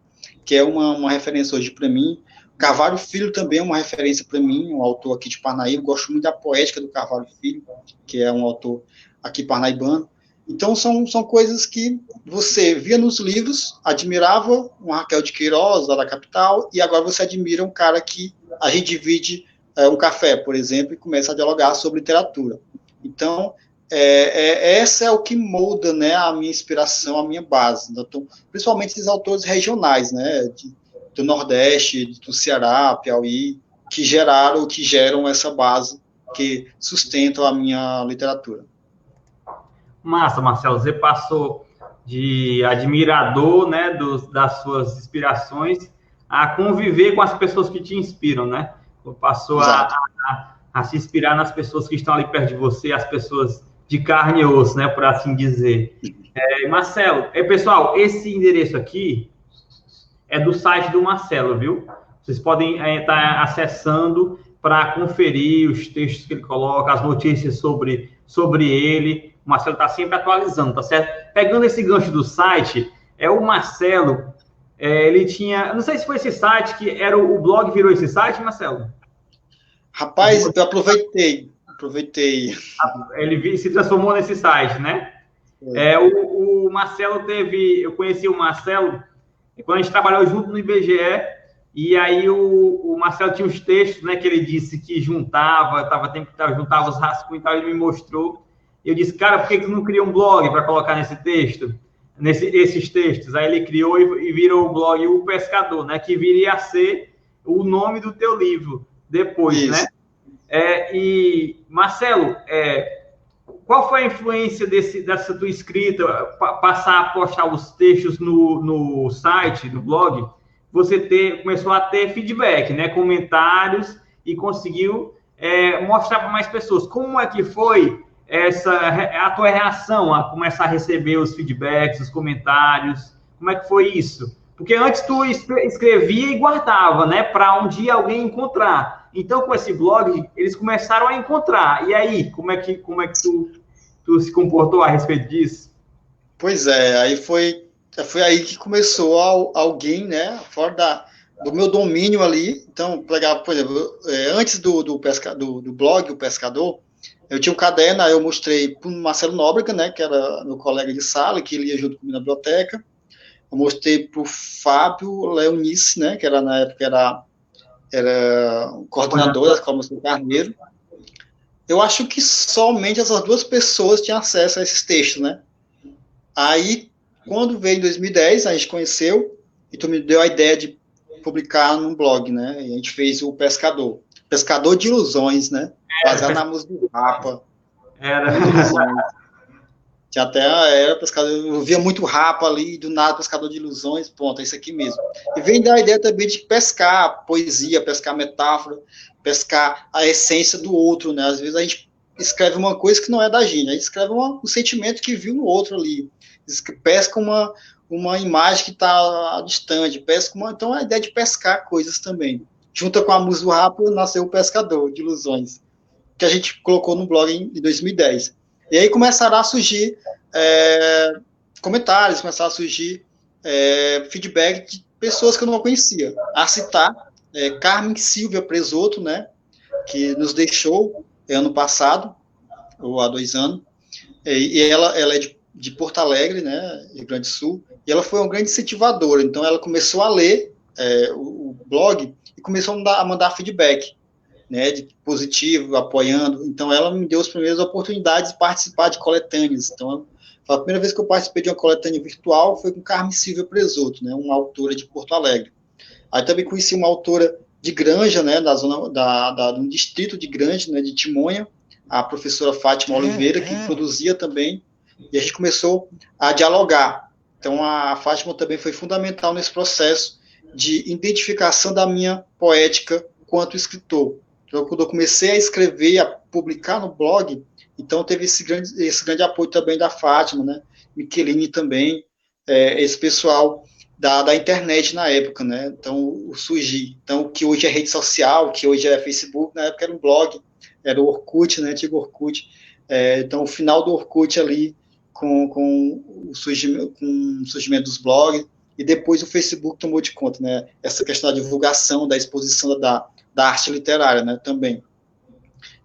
que é uma referência hoje para mim. Carvalho Filho também é uma referência para mim, um autor aqui de Parnaíba. Gosto muito da poética do Carvalho Filho, que é um autor aqui parnaibano. Então, são coisas que você via nos livros, admirava um Raquel de Queiroz, lá da capital, e agora você admira um cara que a gente divide um café, por exemplo, e começa a dialogar sobre literatura. Então, essa é o que molda, né, a minha inspiração, a minha base. Então, principalmente esses autores regionais, né, do Nordeste, do Ceará, Piauí, que geram essa base, que sustentam a minha literatura. Massa, Marcelo, você passou de admirador, né, das suas inspirações a conviver com as pessoas que te inspiram, né? Passou a se inspirar nas pessoas que estão ali perto de você, as pessoas de carne e osso, né, por assim dizer. Marcelo, pessoal, esse endereço aqui é do site do Marcelo, viu? Vocês podem estar acessando para conferir os textos que ele coloca, as notícias sobre ele. O Marcelo está sempre atualizando, tá certo? Pegando esse gancho do site, o Marcelo, ele tinha... Não sei se foi esse site que era o blog, virou esse site, Marcelo? Rapaz, eu aproveitei. Ele se transformou nesse site, né? O Marcelo eu conheci o Marcelo quando a gente trabalhou junto no IBGE, e aí o Marcelo tinha os textos, né, que ele disse que juntava os rascunhos e tal, ele me mostrou, e eu disse, cara, por que tu não cria um blog para colocar esses textos? Aí ele criou e virou o blog O Pescador, né, que viria a ser o nome do teu livro depois, isso, né? E, Marcelo, qual foi a influência dessa tua escrita, passar a postar os textos no site, no blog? Você começou a ter feedback, né? Comentários, e conseguiu mostrar para mais pessoas. Como é que foi a tua reação a começar a receber os feedbacks, os comentários? Como é que foi isso? Porque antes tu escrevia e guardava, né? Para um dia alguém encontrar. Então, com esse blog, eles começaram a encontrar. E aí, como é que tu se comportou a respeito disso? Pois é, aí foi aí que começou alguém, né, fora do meu domínio ali. Então, pegava, por exemplo, antes do blog, O Pescador, eu tinha um caderno, aí eu mostrei para o Marcelo Nóbrega, né, que era meu colega de sala, que lia junto comigo na biblioteca. Eu mostrei para o Fábio Leonice, né, que na época era o coordenador da Escola Música Carneiro. Eu acho que somente essas duas pessoas tinham acesso a esses textos, né? Aí, quando veio em 2010, a gente conheceu, e tu me deu a ideia de publicar num blog, né? E a gente fez o Pescador de Ilusões, né? Baseado na música do Rapa. Tinha até pescador, eu via muito Rapa ali, do nada Pescador de Ilusões, pronto, é isso aqui mesmo. E vem da ideia também de pescar poesia, pescar metáfora, pescar a essência do outro, né? Às vezes a gente escreve uma coisa que não é da gente, a gente escreve um sentimento que viu no outro ali, pesca uma imagem que está distante, então a ideia de pescar coisas também. Junta com a música do Rapa, nasceu o Pescador de Ilusões, que a gente colocou no blog em 2010. E aí começaram a surgir comentários, começaram a surgir feedback de pessoas que eu não conhecia. A citar Carmen Silvia Presoto, né, que nos deixou ano passado, ou há 2 anos, e ela é de Porto Alegre, né, Rio Grande do Sul, e ela foi uma grande incentivadora. Então ela começou a ler o blog e começou a mandar feedback, né, de positivo, apoiando. Então, ela me deu as primeiras oportunidades de participar de coletâneas. Então, a primeira vez que eu participei de uma coletânea virtual foi com Carmen Silvia Presoto, né, uma autora de Porto Alegre. Aí também conheci uma autora de Granja, né, da zona do distrito de Granja, né, de Timonha, a professora Fátima Oliveira, que produzia também, e a gente começou a dialogar. Então, a Fátima também foi fundamental nesse processo de identificação da minha poética quanto escritor. Então, quando eu comecei a escrever e a publicar no blog, então teve esse grande apoio também da Fátima, né? Micheline também, esse pessoal da internet na época, né? Então, o Surgir. Então, que hoje é rede social, que hoje é Facebook, na época era um blog, era o Orkut, né? Antigo Orkut. Então, o final do Orkut ali, com o surgimento dos blogs, e depois o Facebook tomou de conta, né? Essa questão da divulgação, da exposição da arte literária, né, também.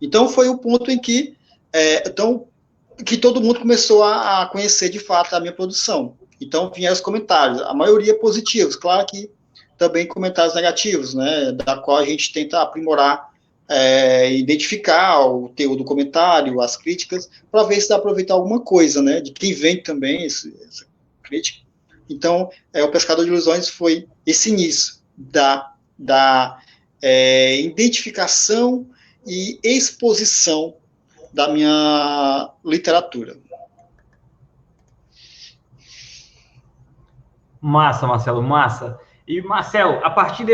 Então, foi o ponto em que todo mundo começou a conhecer, de fato, a minha produção. Então, vieram os comentários, a maioria positivos, claro que também comentários negativos, né, da qual a gente tenta aprimorar, identificar o teor do comentário, as críticas, para ver se dá para aproveitar alguma coisa, né, de quem vem também essa crítica. Então, o Pescador de Ilusões foi esse início da identificação e exposição da minha literatura. Massa, Marcelo, massa. E, Marcelo, a partir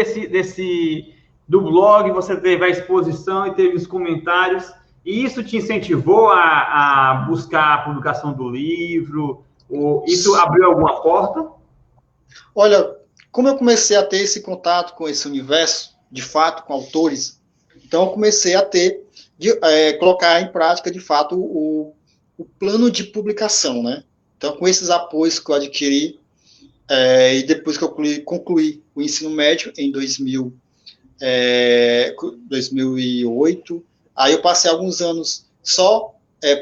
do blog, você teve a exposição e teve os comentários, e isso te incentivou a buscar a publicação do livro? Ou isso abriu alguma porta? Olha, como eu comecei a ter esse contato com esse universo, de fato, com autores, então eu comecei a colocar em prática, de fato, o plano de publicação, né? Então, com esses apoios que eu adquiri, e depois que eu concluí o ensino médio em 2008, aí eu passei alguns anos só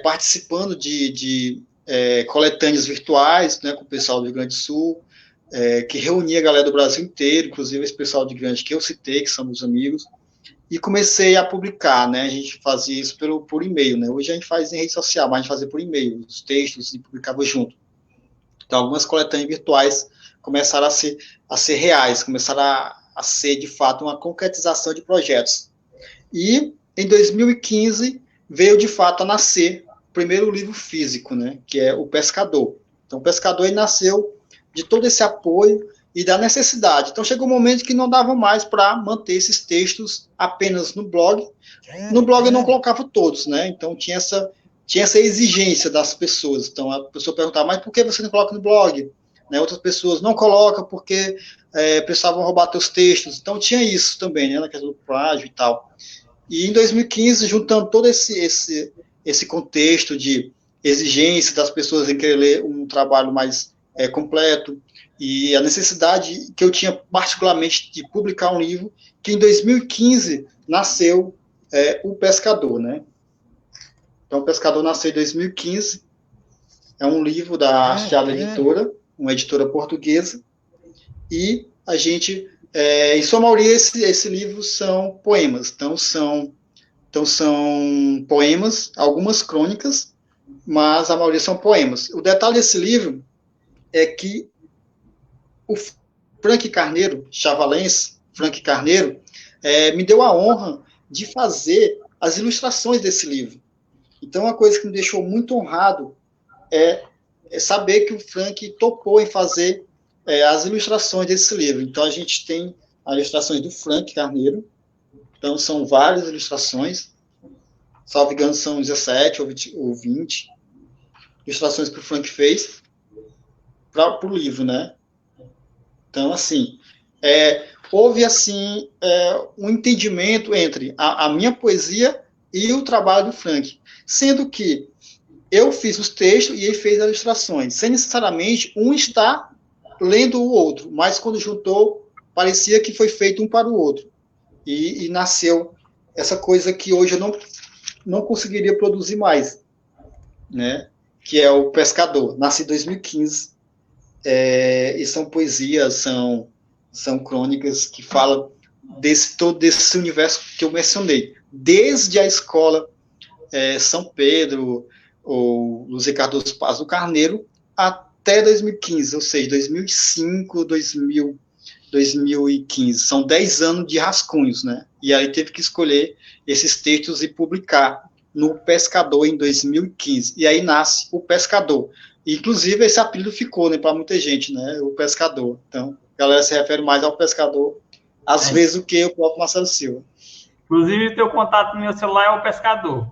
participando de coletâneas virtuais, né, com o pessoal do Rio Grande do Sul, que reunia a galera do Brasil inteiro, inclusive esse pessoal de Grande que eu citei, que são meus amigos, e comecei a publicar, né, a gente fazia isso por e-mail, né, hoje a gente faz em rede social, mas a gente fazia por e-mail, os textos, e publicava junto. Então, algumas coletâneas virtuais começaram a ser reais, começaram a ser, de fato, uma concretização de projetos. E, em 2015, veio, de fato, a nascer o primeiro livro físico, né, que é O Pescador. Então, O Pescador ele nasceu de todo esse apoio e da necessidade. Então, chegou um momento que não dava mais para manter esses textos apenas no blog. No blog eu não colocava todos, né, então tinha essa exigência das pessoas. Então, a pessoa perguntava, mas por que você não coloca no blog? Né, outras pessoas não colocam porque precisavam roubar teus textos. Então, tinha isso também, né, na questão do plágio e tal. E em 2015, juntando todo esse contexto de exigência das pessoas em querer ler um trabalho mais completo e a necessidade que eu tinha particularmente de publicar um livro, que em 2015 nasceu O Pescador, né? Então, O Pescador nasceu em 2015, é um livro da Hasteada Editora, uma editora portuguesa, e a gente, em sua maioria, esse livro são poemas, então são poemas, algumas crônicas, mas a maioria são poemas. O detalhe desse livro é que o Frank Carneiro, chavalense, Frank Carneiro, me deu a honra de fazer as ilustrações desse livro. Então, uma coisa que me deixou muito honrado é saber que o Frank topou em fazer as ilustrações desse livro. Então, a gente tem as ilustrações do Frank Carneiro. Então, são várias ilustrações. Salvo engano, são 17 ou 20 ilustrações que o Frank fez para o livro, né? Então, assim, houve, assim, um entendimento entre a minha poesia e o trabalho do Frank, sendo que eu fiz os textos e ele fez as ilustrações, sem necessariamente um estar lendo o outro, mas quando juntou, parecia que foi feito um para o outro, e nasceu essa coisa que hoje eu não conseguiria produzir mais, né? Que é O Pescador. Nasce em 2015, e são poesias, são crônicas que falam todo esse universo que eu mencionei, desde a escola São Pedro, ou José Cardoso Paz do Carneiro, até 2015, ou seja, 2005, 2015. São 10 anos de rascunhos, né? E aí teve que escolher esses textos e publicar no Pescador em 2015. E aí nasce O Pescador. Inclusive, esse apelido ficou, né, para muita gente, né? O Pescador. Então, a galera se refere mais ao Pescador, às vezes, do que o próprio Marcelo Silva. Inclusive, teu contato no meu celular é O Pescador.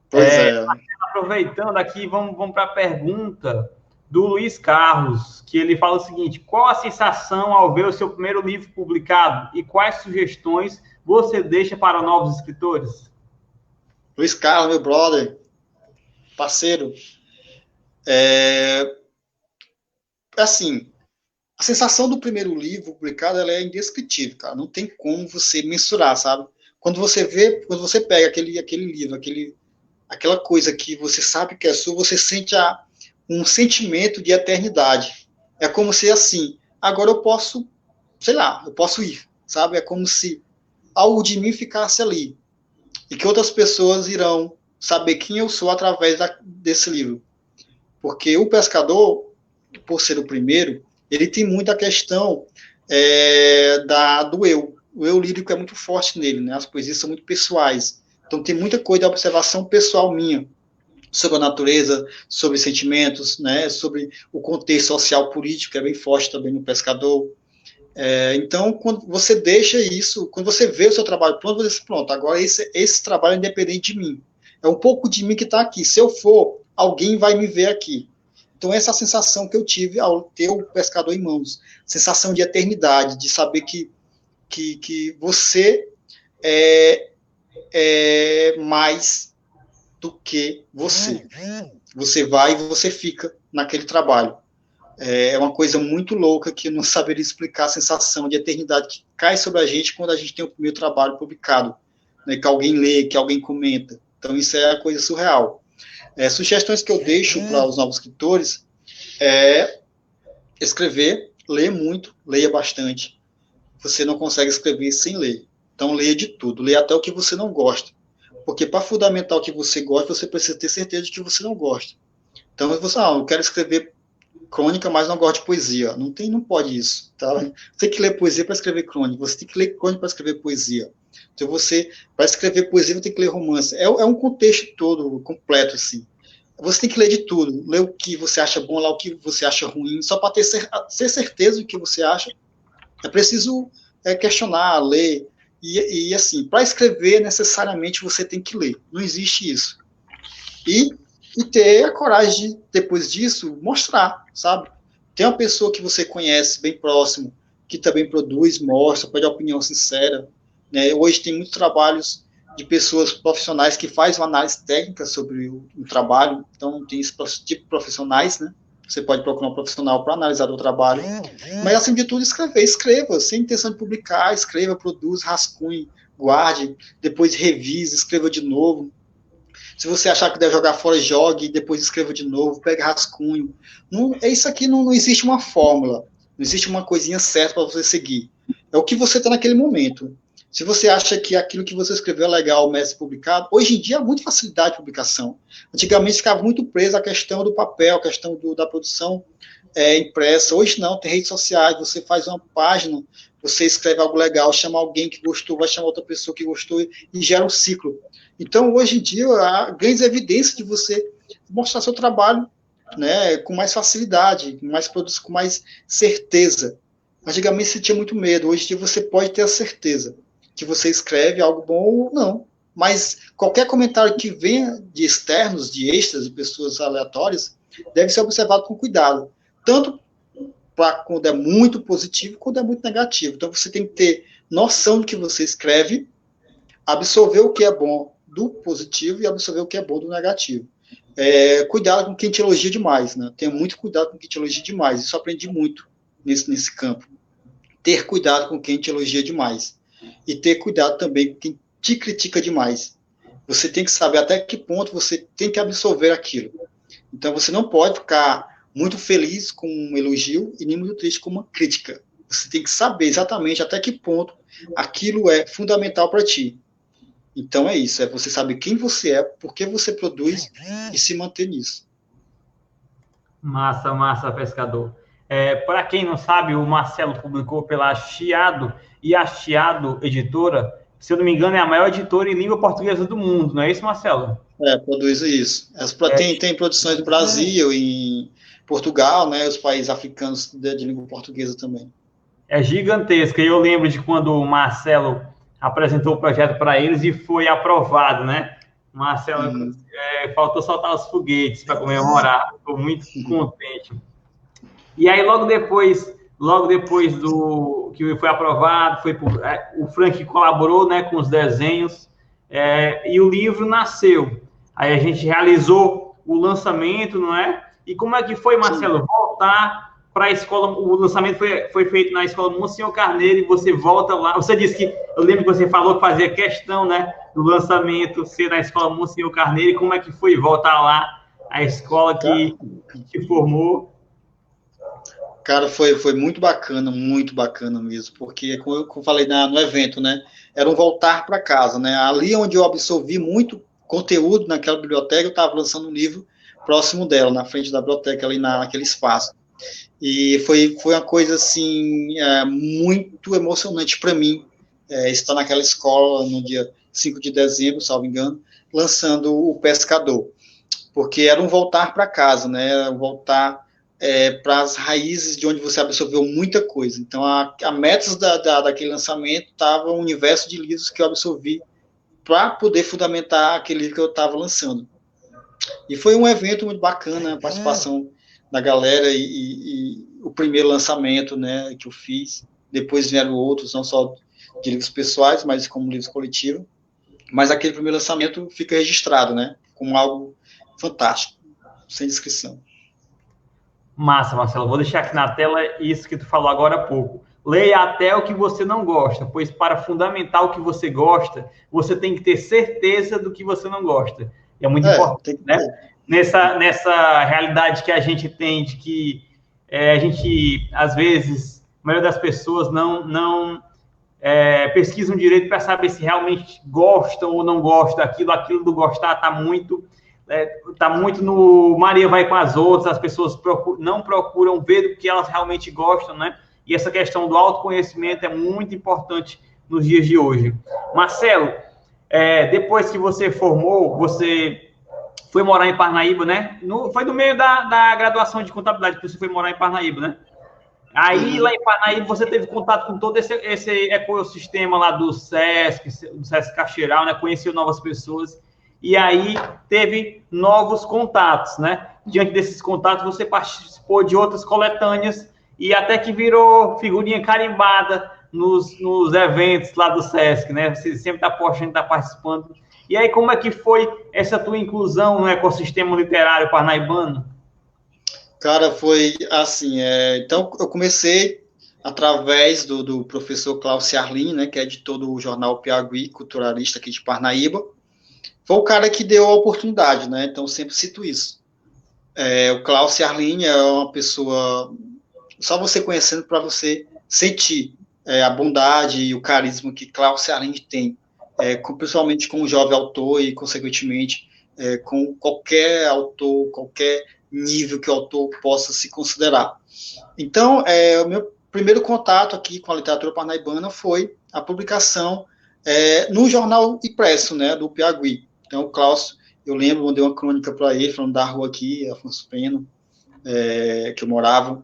Pois é. Aproveitando aqui, vamos para a pergunta do Luiz Carlos, que ele fala o seguinte: qual a sensação ao ver o seu primeiro livro publicado e quais sugestões você deixa para novos escritores? Luiz Carlos, meu brother, parceiro, assim, a sensação do primeiro livro publicado, ela é indescritível, cara, não tem como você mensurar, sabe? Quando você pega aquele livro, aquela coisa que você sabe que é sua, você sente um sentimento de eternidade. É como se, assim, agora eu posso, sei lá, eu posso ir, sabe? É como se algo de mim ficasse ali. E que outras pessoas irão saber quem eu sou através desse livro. Porque O Pescador, por ser o primeiro, ele tem muita questão do eu. O eu lírico é muito forte nele, né? As poesias são muito pessoais. Então tem muita coisa de observação pessoal minha. sobre a natureza, sobre sentimentos, né, sobre o contexto social político, que é bem forte também no pescador. Então, quando você deixa isso, quando você vê o seu trabalho pronto, você diz, pronto, agora esse trabalho é independente de mim. É um pouco de mim que está aqui. Se eu for, alguém vai me ver aqui. Então, essa é a sensação que eu tive ao ter o pescador em mãos. Sensação de eternidade, de saber que você é mais do que você. Você vai e você fica naquele trabalho. É uma coisa muito louca que eu não saberia explicar a sensação de eternidade que cai sobre a gente quando a gente tem o primeiro trabalho publicado, né, que alguém lê, que alguém comenta. Então, isso é a coisa surreal. Sugestões que eu deixo para os novos escritores é escrever, ler muito, leia bastante. Você não consegue escrever sem ler. Então, leia de tudo, leia até o que você não gosta. Porque para fundamentar o que você gosta, você precisa ter certeza de que você não gosta. Então, você, eu quero escrever crônica, mas não gosto de poesia. Não pode isso. Tá? Você tem que ler poesia para escrever crônica, você tem que ler crônica para escrever poesia. Então, para escrever poesia, você tem que ler romance. É um contexto todo, completo, assim. Você tem que ler de tudo. Ler o que você acha bom, lá o que você acha ruim, só para ter certeza do que você acha. É preciso questionar, ler. E assim, para escrever, necessariamente, você tem que ler. Não existe isso. E ter a coragem de, depois disso, mostrar, sabe? Tem uma pessoa que você conhece, bem próximo, que também produz, mostra, pede opinião sincera. Né? Hoje tem muitos trabalhos de pessoas profissionais que fazem uma análise técnica sobre o trabalho. Então, tem esse tipo de profissionais, né? Você pode procurar um profissional para analisar o trabalho. Mas, acima de tudo, escreva, sem intenção de publicar, escreva, produza, rascunhe, guarde, depois revise, escreva de novo. Se você achar que deve jogar fora, jogue, depois escreva de novo, pegue rascunho. Isso aqui não existe uma fórmula, não existe uma coisinha certa para você seguir. É o que você está naquele momento. Se você acha que aquilo que você escreveu é legal, merece publicado, hoje em dia há muita facilidade de publicação. Antigamente ficava muito preso à questão do papel, a questão da produção impressa. Hoje não, tem redes sociais, você faz uma página, você escreve algo legal, chama alguém que gostou, vai chamar outra pessoa que gostou e gera um ciclo. Então, hoje em dia, há grandes evidências de você mostrar seu trabalho, né, com mais facilidade, com mais certeza. Antigamente você tinha muito medo, hoje em dia você pode ter a certeza que você escreve algo bom ou não. Mas qualquer comentário que venha de externos, de extras, de pessoas aleatórias, deve ser observado com cuidado. Tanto para quando é muito positivo, quando é muito negativo. Então você tem que ter noção do que você escreve, absorver o que é bom do positivo e absorver o que é bom do negativo. Cuidado com quem te elogia demais, né? Tenha muito cuidado com quem te elogia demais. Isso eu aprendi muito nesse campo. Ter cuidado com quem te elogia demais. E ter cuidado também com quem te critica demais. Você tem que saber até que ponto você tem que absorver aquilo. Então você não pode ficar muito feliz com um elogio e nem muito triste com uma crítica. Você tem que saber exatamente até que ponto aquilo é fundamental para ti. Então é isso, você saber quem você é, por que você produz e se manter nisso. Massa, pescador. Para quem não sabe, o Marcelo publicou pela Chiado, e a Chiado Editora, se eu não me engano, é a maior editora em língua portuguesa do mundo, não é isso, Marcelo? Produz isso. Tem produções no Brasil, em Portugal, né, os países africanos de língua portuguesa também. É gigantesca, e eu lembro de quando o Marcelo apresentou o projeto para eles e foi aprovado, né? Marcelo, faltou soltar os foguetes para comemorar, ficou muito contente. E aí, logo depois do que foi aprovado, o Frank colaborou, né, com os desenhos, e o livro nasceu. Aí a gente realizou o lançamento, não é? E como é que foi, Marcelo, voltar para a escola? O lançamento foi feito na escola Monsenhor Carneiro e você volta lá. Você disse que, eu lembro que você falou que fazia questão, né, do lançamento ser na escola Monsenhor Carneiro. E como é que foi voltar lá, a escola que te formou? Cara, foi muito bacana mesmo, porque, como eu falei no evento, né, era um voltar para casa, né, ali onde eu absorvi muito conteúdo naquela biblioteca, eu estava lançando um livro próximo dela, na frente da biblioteca, ali naquele espaço. E foi uma coisa, assim, muito emocionante para mim, estar naquela escola no dia 5 de dezembro, salvo engano, lançando O Pescador. porque era um voltar para casa, né? Um voltar para as raízes de onde você absorveu muita coisa. Então, a metas daquele lançamento estava um universo de livros que eu absorvi para poder fundamentar aquele livro que eu estava lançando. E foi um evento muito bacana, a participação da galera e o primeiro lançamento, né, que eu fiz. Depois vieram outros, não só de livros pessoais, mas como livros coletivos. Mas aquele primeiro lançamento fica registrado, né, como algo fantástico, sem descrição. Massa, Marcelo. Vou deixar aqui na tela isso que tu falou agora há pouco. Leia até o que você não gosta, pois para fundamentar o que você gosta, você tem que ter certeza do que você não gosta. É muito importante, né? Nessa realidade que a gente tem de que a gente, às vezes, a maioria das pessoas não pesquisam direito para saber se realmente gostam ou não gostam daquilo. Aquilo do gostar está muito no Maria vai com as outras, as pessoas não procuram ver o que elas realmente gostam, né? E essa questão do autoconhecimento é muito importante nos dias de hoje. Marcelo, depois que você formou, você foi morar em Parnaíba, né? Foi no meio da graduação de contabilidade que você foi morar em Parnaíba, né? Aí, lá em Parnaíba, você teve contato com todo esse ecossistema lá do SESC Caxeiral, né? Conheceu novas pessoas. E aí, teve novos contatos, né? Diante desses contatos, você participou de outras coletâneas e até que virou figurinha carimbada nos eventos lá do SESC, né? Você sempre está postando, está participando. E aí, como é que foi essa tua inclusão no ecossistema literário parnaibano? Cara, foi assim, então eu comecei através do professor Cláudio Arlin, né, que é editor do jornal Piauí, culturalista aqui de Parnaíba. Foi o cara que deu a oportunidade, né, então eu sempre cito isso. O Cláudio Arlin é uma pessoa, só você conhecendo para você sentir a bondade e o carisma que Cláudio Arlin tem, principalmente com o jovem autor e, consequentemente, com qualquer autor, qualquer nível que o autor possa se considerar. Então, o meu primeiro contato aqui com a literatura parnaibana foi a publicação no jornal impresso, né, do Piauí. Então, o Cláudio, eu lembro, mandei uma crônica para ele, falando da rua aqui, Afonso Pena, que eu morava.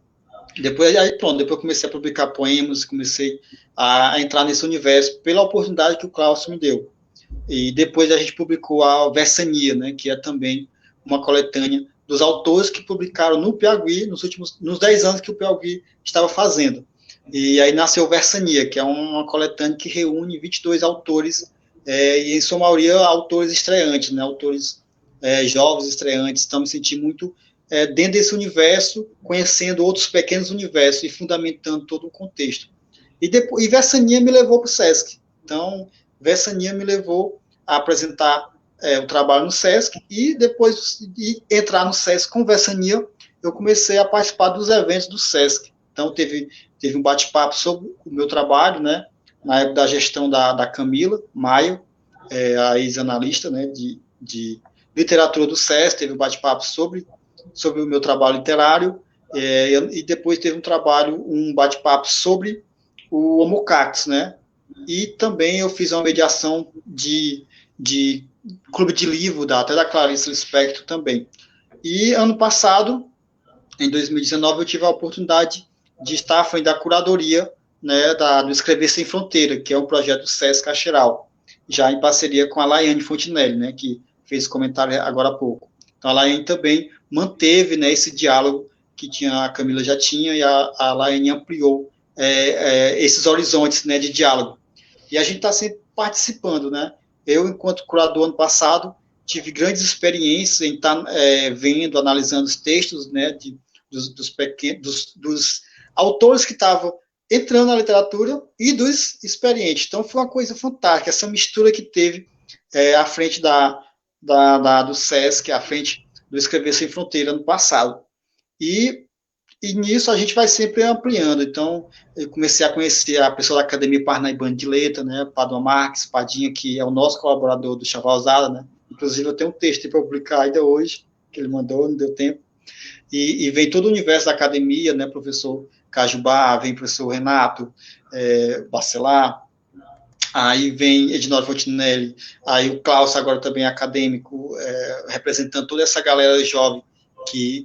Depois eu comecei a publicar poemas, comecei a entrar nesse universo pela oportunidade que o Cláudio me deu. E depois a gente publicou a Versania, né, que é também uma coletânea dos autores que publicaram no Piauí nos 10 anos que o Piauí estava fazendo. E aí nasceu Versania, que é uma coletânea que reúne 22 autores, e em sua maioria autores estreantes, né, autores jovens estreantes. Então me senti muito dentro desse universo, conhecendo outros pequenos universos e fundamentando todo o contexto. E Versania me levou para o SESC. Então, Versania me levou a apresentar o trabalho no SESC, e depois de entrar no SESC com Versania, eu comecei a participar dos eventos do SESC. Então, teve um bate-papo sobre o meu trabalho, né, na época da gestão da Camila Maio, a ex-analista, né, de literatura do SESC, teve um bate-papo sobre o meu trabalho literário, e depois teve um bate-papo sobre o Homocax, né, e também eu fiz uma mediação de clube de livro, até da Clarice Lispector também. E ano passado, em 2019, eu tive a oportunidade de estar à frente da curadoria, né, do Escrever Sem Fronteira, que é um projeto do SESC Caxeiral, já em parceria com a Laiane Fontinelli, né, que fez comentário agora há pouco. Então, a Laiane também manteve, né, esse diálogo que a Camila já tinha, e a Laiane ampliou esses horizontes, né, de diálogo. E a gente está sempre participando, né? Eu, enquanto curador, ano passado, tive grandes experiências em estar vendo, analisando os textos, né, dos autores que estavam entrando na literatura e dos experientes. Então, foi uma coisa fantástica, essa mistura que teve à frente do SESC, à frente do Escrever Sem Fronteira, ano passado. E nisso a gente vai sempre ampliando. Então, eu comecei a conhecer a pessoa da Academia Parnaibana de Letras, né, Padua Marques, Padinha, que é o nosso colaborador do Chavalzada, né? Inclusive, eu tenho um texto para publicar ainda hoje, que ele mandou, não deu tempo. E vem todo o universo da academia, né, professor Cajubá, vem professor Renato Bacelar, Aí vem Edinaldo Fontinelli, aí o Klaus agora também é acadêmico, representando toda essa galera jovem que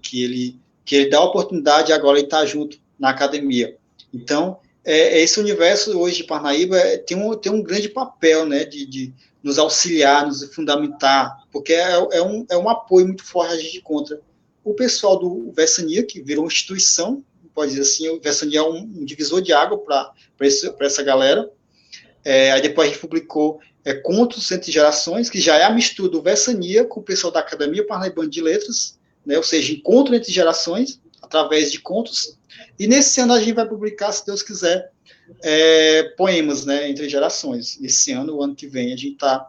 ele dá a oportunidade e agora ele está junto na academia. Então, esse universo hoje de Parnaíba tem um grande papel, né, de nos auxiliar, nos fundamentar, porque é um apoio muito forte a gente encontra o pessoal do Vessania, que virou uma instituição, pode dizer assim, o Vessania é um divisor de água para essa galera. Aí depois a gente publicou Contos Entre Gerações, que já é a mistura do Vessania com o pessoal da Academia Parnaibana de Letras, né, ou seja, encontro entre gerações, através de contos. E nesse ano a gente vai publicar, se Deus quiser, poemas, né, entre gerações. Esse ano, o ano que vem, a gente está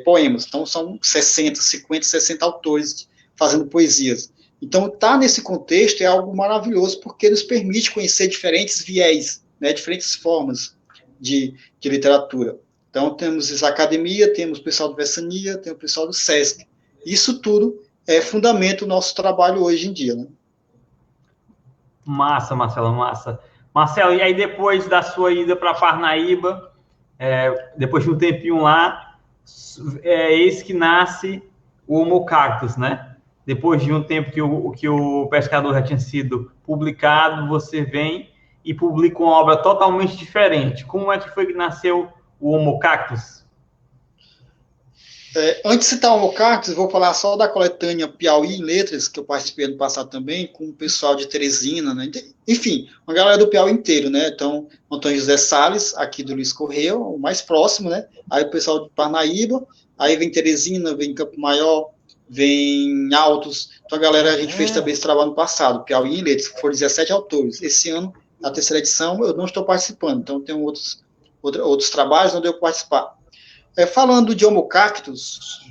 poemas. Então, são 60, 50, 60 autores fazendo poesias. Então, estar nesse contexto é algo maravilhoso, porque nos permite conhecer diferentes viés, né, diferentes formas de literatura. Então, temos a academia, temos o pessoal do Vessania, temos o pessoal do SESC. Isso tudo fundamenta o nosso trabalho hoje em dia, né? Massa, Marcelo, massa. Marcelo, e aí depois da sua ida para Parnaíba, depois de um tempinho lá, eis que nasce o Homo Cactus, né? Depois de um tempo que o Pescador já tinha sido publicado, você vem e publica uma obra totalmente diferente. Como é que foi que nasceu o Homo Cactus? Antes de citar o Homo Cactus, vou falar só da coletânea Piauí em Letras, que eu participei ano passado também, com o pessoal de Teresina, né? Enfim, uma galera do Piauí inteiro, né? Então, Antônio José Salles, aqui do Luiz Correia, o mais próximo, né? Aí o pessoal de Parnaíba, aí vem Teresina, vem Campo Maior, vem Altos. Então, a galera, a gente fez também esse trabalho no passado, Piauí em Letras, que foram 17 autores. Esse ano, na terceira edição, eu não estou participando, então tem outros trabalhos onde eu participar. Falando de Homo Cactus,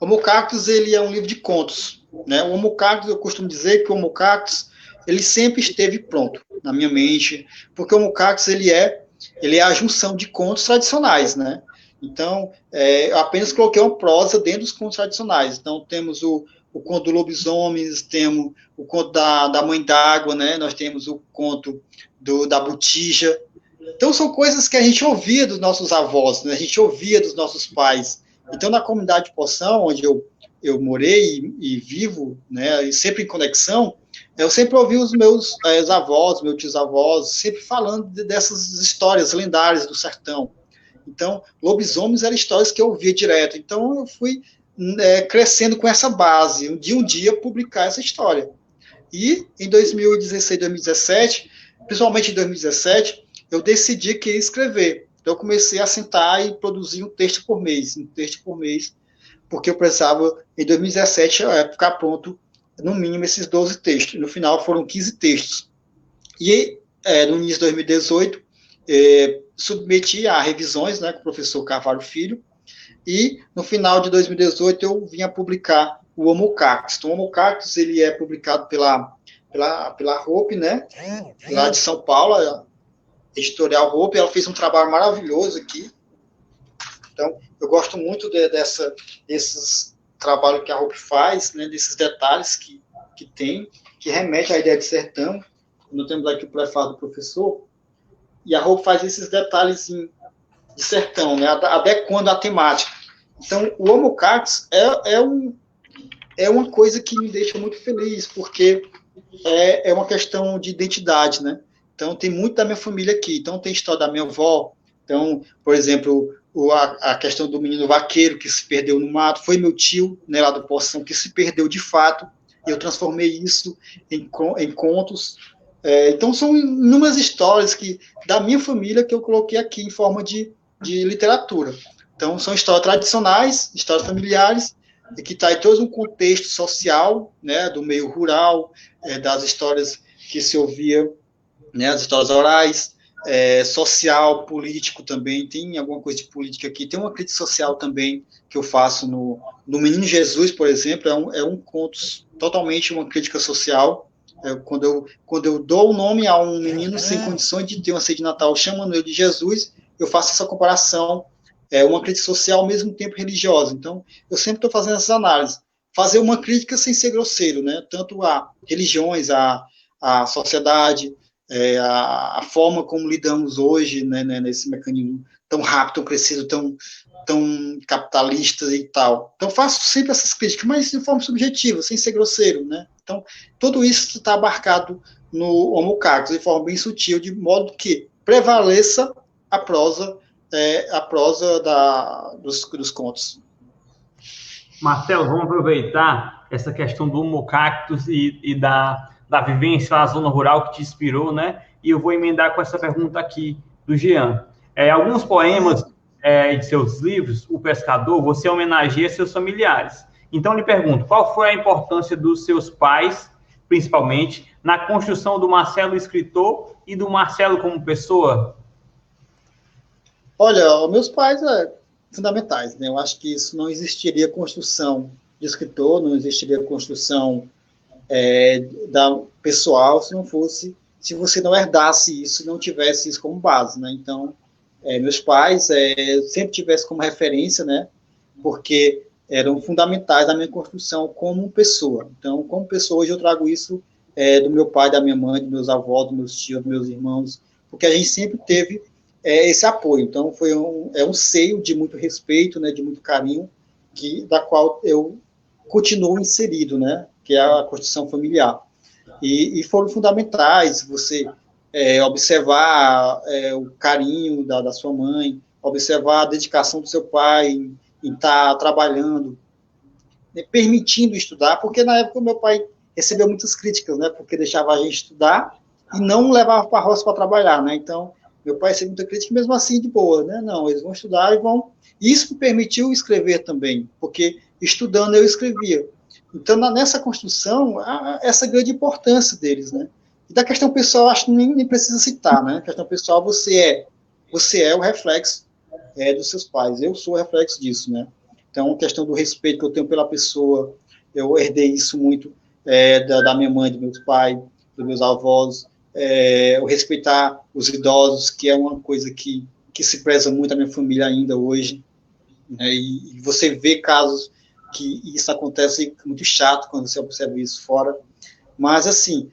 Homo Cactus, ele é um livro de contos, né? O Homo Cactus, eu costumo dizer que o Homo Cactus, ele sempre esteve pronto na minha mente, porque o Homo Cactus, ele é a junção de contos tradicionais, né? Então, eu apenas coloquei uma prosa dentro dos contos tradicionais. Então, temos o conto do lobisomem, temos o conto da mãe d'água, né? Nós temos o conto da botija. Então, são coisas que a gente ouvia dos nossos avós, né? A gente ouvia dos nossos pais. Então, na comunidade de Poção, onde eu morei e vivo, né, e sempre em conexão, eu sempre ouvi os meus avós, meus tios-avós, sempre falando dessas histórias lendárias do sertão. Então, lobisomens eram histórias que eu ouvia direto. Então, eu fui crescendo com essa base, de um dia publicar essa história. E, em 2016, 2017, principalmente em 2017, eu decidi que ia escrever. Então, eu comecei a sentar e produzir um texto por mês, porque eu precisava, em 2017, ficar pronto, no mínimo, esses 12 textos. No final, foram 15 textos. E, no início de 2018, submeti a revisões, né, com o professor Carvalho Filho, e, no final de 2018, eu vim a publicar o Homo Cactus. Então, o Homo Cactus, ele é publicado pela Hope, né, lá de São Paulo, a editorial Hope. Ela fez um trabalho maravilhoso aqui. Então, eu gosto muito desses trabalhos que a Hope faz, né, desses detalhes que tem, que remete à ideia de sertão. Nós temos aqui o prefácio do professor, e a Hope faz esses detalhes de sertão, né, adequando a temática. Então, o Homo Cactus é uma coisa que me deixa muito feliz, porque é uma questão de identidade, né? Então, tem muito da minha família aqui. Então, tem história da minha avó. Então, por exemplo, a questão do menino vaqueiro que se perdeu no mato, foi meu tio, né, lá do Poção, que se perdeu de fato, e eu transformei isso em contos. Então, são inúmeras histórias da minha família que eu coloquei aqui em forma de literatura. Então, são histórias tradicionais, histórias familiares, e que está em todo um contexto social, né, do meio rural, das histórias que se ouvia, né, as histórias orais, social, político também, tem alguma coisa de política aqui, tem uma crítica social também que eu faço no Menino Jesus, por exemplo, é um conto totalmente uma crítica social. Quando eu dou o nome a um menino sem condições de ter uma ceia de Natal, chamando ele de Jesus, eu faço essa comparação, uma crítica social ao mesmo tempo religiosa. Então, eu sempre estou fazendo essas análises. Fazer uma crítica sem ser grosseiro, né? Tanto a religiões, a sociedade, a forma como lidamos hoje, né, nesse mecanismo tão rápido, tão crescido, tão capitalista e tal. Então, faço sempre essas críticas, mas de forma subjetiva, sem ser grosseiro, né? Então, tudo isso está abarcado no Homo Cactus, de forma bem sutil, de modo que prevaleça a prosa dos contos. Marcelo, vamos aproveitar essa questão do Homo Cactus e da vivência na zona rural que te inspirou, né? E eu vou emendar com essa pergunta aqui do Jean. Alguns poemas de seus livros, O Pescador, você homenageia seus familiares. Então, lhe pergunto, qual foi a importância dos seus pais, principalmente, na construção do Marcelo escritor e do Marcelo como pessoa? Olha, meus pais fundamentais, né? Eu acho que isso não existiria construção de escritor, não existiria construção da pessoal se você não herdasse isso, não tivesse isso como base, né? Então, meus pais sempre tivessem como referência, né? Porque eram fundamentais na minha construção como pessoa. Então, como pessoa, hoje eu trago isso do meu pai, da minha mãe, dos meus avós, dos meus tios, dos meus irmãos, porque a gente sempre teve esse apoio. Então, foi um seio de muito respeito, né? De muito carinho, da qual eu continuo inserido, né? Que é a construção familiar. E foram fundamentais você observar o carinho da sua mãe, observar a dedicação do seu pai em estar trabalhando, né, permitindo estudar, porque na época o meu pai recebeu muitas críticas, né, porque deixava a gente estudar e não levava para a roça para trabalhar, né, então meu pai recebeu muita crítica, mesmo assim de boa, né, não, eles vão estudar e vão, isso me permitiu escrever também, porque estudando eu escrevia. Então, nessa construção, essa grande importância deles, né? E da questão pessoal, acho que nem precisa citar, né? A questão pessoal, você é o reflexo dos seus pais. Eu sou o reflexo disso, né? Então, a questão do respeito que eu tenho pela pessoa, eu herdei isso muito da minha mãe, dos meus pais, dos meus avós, o respeitar os idosos, que é uma coisa que se preza muito na minha família ainda hoje, né? E você vê casos que isso acontece muito chato quando você observa isso fora, mas assim,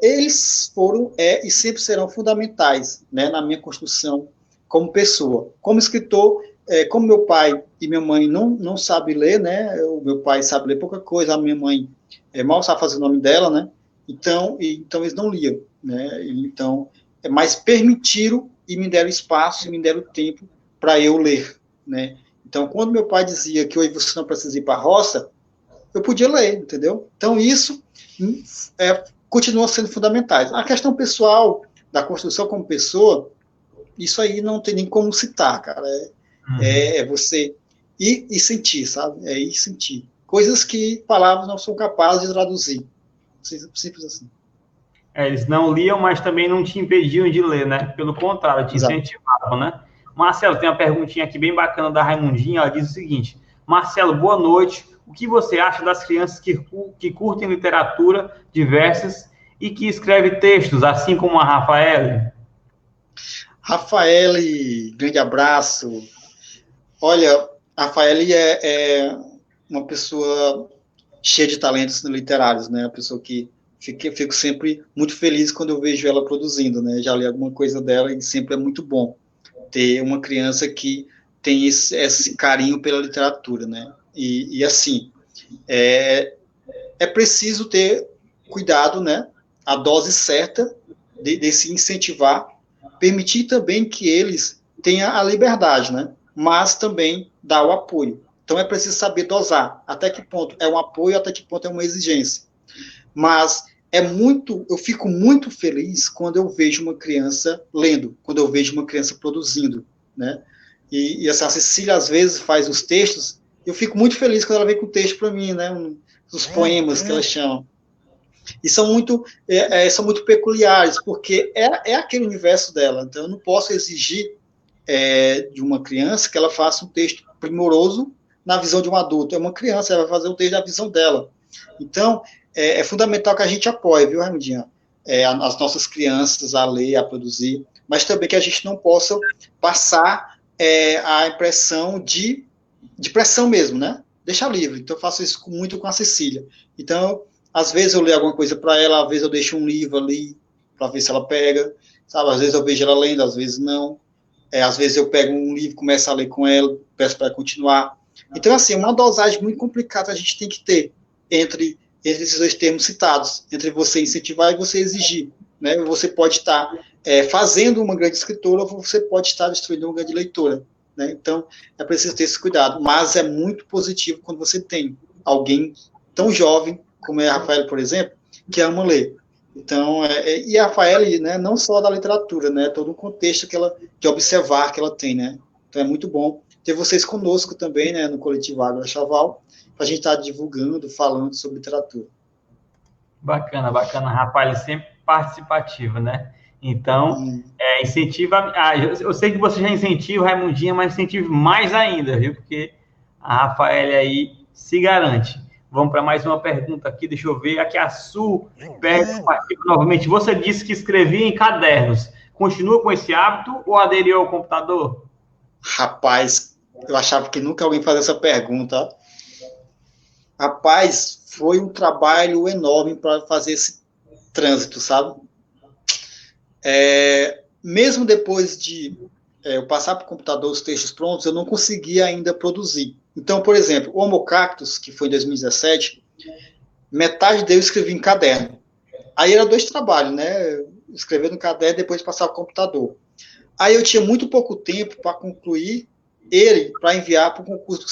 eles foram e sempre serão fundamentais, né, na minha construção como pessoa. Como escritor, como meu pai e minha mãe não sabem ler, né, o meu pai sabe ler pouca coisa, a minha mãe mal sabe fazer o nome dela, né, então eles não liam, né, então, mas permitiram e me deram espaço, e me deram tempo para eu ler, né. Então, quando meu pai dizia que hoje você não precisa ir para a roça, eu podia ler, entendeu? Então, isso continua sendo fundamental. A questão pessoal, da construção como pessoa, isso aí não tem nem como citar, cara. É você ir e sentir, sabe? É ir e sentir. Coisas que palavras não são capazes de traduzir. Simples assim. Eles não liam, mas também não te impediam de ler, né? Pelo contrário, te incentivavam, né? Marcelo, tem uma perguntinha aqui bem bacana da Raimundinha, ela diz o seguinte: Marcelo, boa noite, o que você acha das crianças que curtem literatura diversas e que escrevem textos, assim como a Rafaele? Rafaele, grande abraço. Olha, a Rafaele é uma pessoa cheia de talentos literários, né? Uma pessoa que fico sempre muito feliz quando eu vejo ela produzindo, né? Já li alguma coisa dela e sempre é muito bom ter uma criança que tem esse carinho pela literatura, né? E assim, é preciso ter cuidado, né? A dose certa de se incentivar, permitir também que eles tenham a liberdade, né? Mas também dar o apoio. Então é preciso saber dosar até que ponto é um apoio, até que ponto é uma exigência. Mas eu fico muito feliz quando eu vejo uma criança lendo, quando eu vejo uma criança produzindo, né? E essa Cecília às vezes faz os textos, eu fico muito feliz quando ela vem com o texto para mim, né? Os poemas que ela chama. E são muito peculiares, porque é aquele universo dela. Então eu não posso exigir de uma criança que ela faça um texto primoroso na visão de um adulto. É uma criança, ela vai fazer o texto da visão dela. Então, é fundamental que a gente apoie, viu, Raimundinha? As nossas crianças a ler, a produzir, mas também que a gente não possa passar a impressão de pressão mesmo, né? Deixar livre. Então, eu faço isso muito com a Cecília. Então, Às vezes eu leio alguma coisa para ela, às vezes eu deixo um livro ali para ver se ela pega, sabe? Às vezes eu vejo ela lendo, às vezes não. Às vezes eu pego um livro, começo a ler com ela, peço para continuar. Então, assim, uma dosagem muito complicada a gente tem que ter entre esses dois termos citados, entre você incentivar e você exigir. Né? Você pode estar fazendo uma grande escritora, ou você pode estar destruindo uma grande leitora. Né? Então, é preciso ter esse cuidado. Mas é muito positivo quando você tem alguém tão jovem, como é a Rafaela, por exemplo, que ama ler. Então, e a Rafaela, né, não só da literatura, né, todo um contexto de observar que ela tem, né. Então, é muito bom ter vocês conosco também, né, no Coletivo Água Chaval, para a gente estar divulgando, falando sobre literatura. Bacana, bacana. Rafaela sempre participativa, né? Então, incentiva. Eu sei que você já incentiva, Raimundinha, mas incentive mais ainda, viu? Porque a Rafaela aí se garante. Vamos para mais uma pergunta aqui, deixa eu ver. Aqui a Su participa novamente. Você disse que escrevia em cadernos. Continua com esse hábito ou aderiu ao computador? Rapaz, eu achava que nunca alguém fazia essa pergunta. Rapaz, foi um trabalho enorme para fazer esse trânsito, sabe? Mesmo depois de eu passar para o computador os textos prontos, eu não conseguia ainda produzir. Então, por exemplo, o Homo Cactus, que foi em 2017, metade dele eu escrevi em caderno. Aí era 2 trabalhos, né? Escrever no caderno e depois passar para o computador. Aí eu tinha muito pouco tempo para concluir ele, para enviar para o concurso do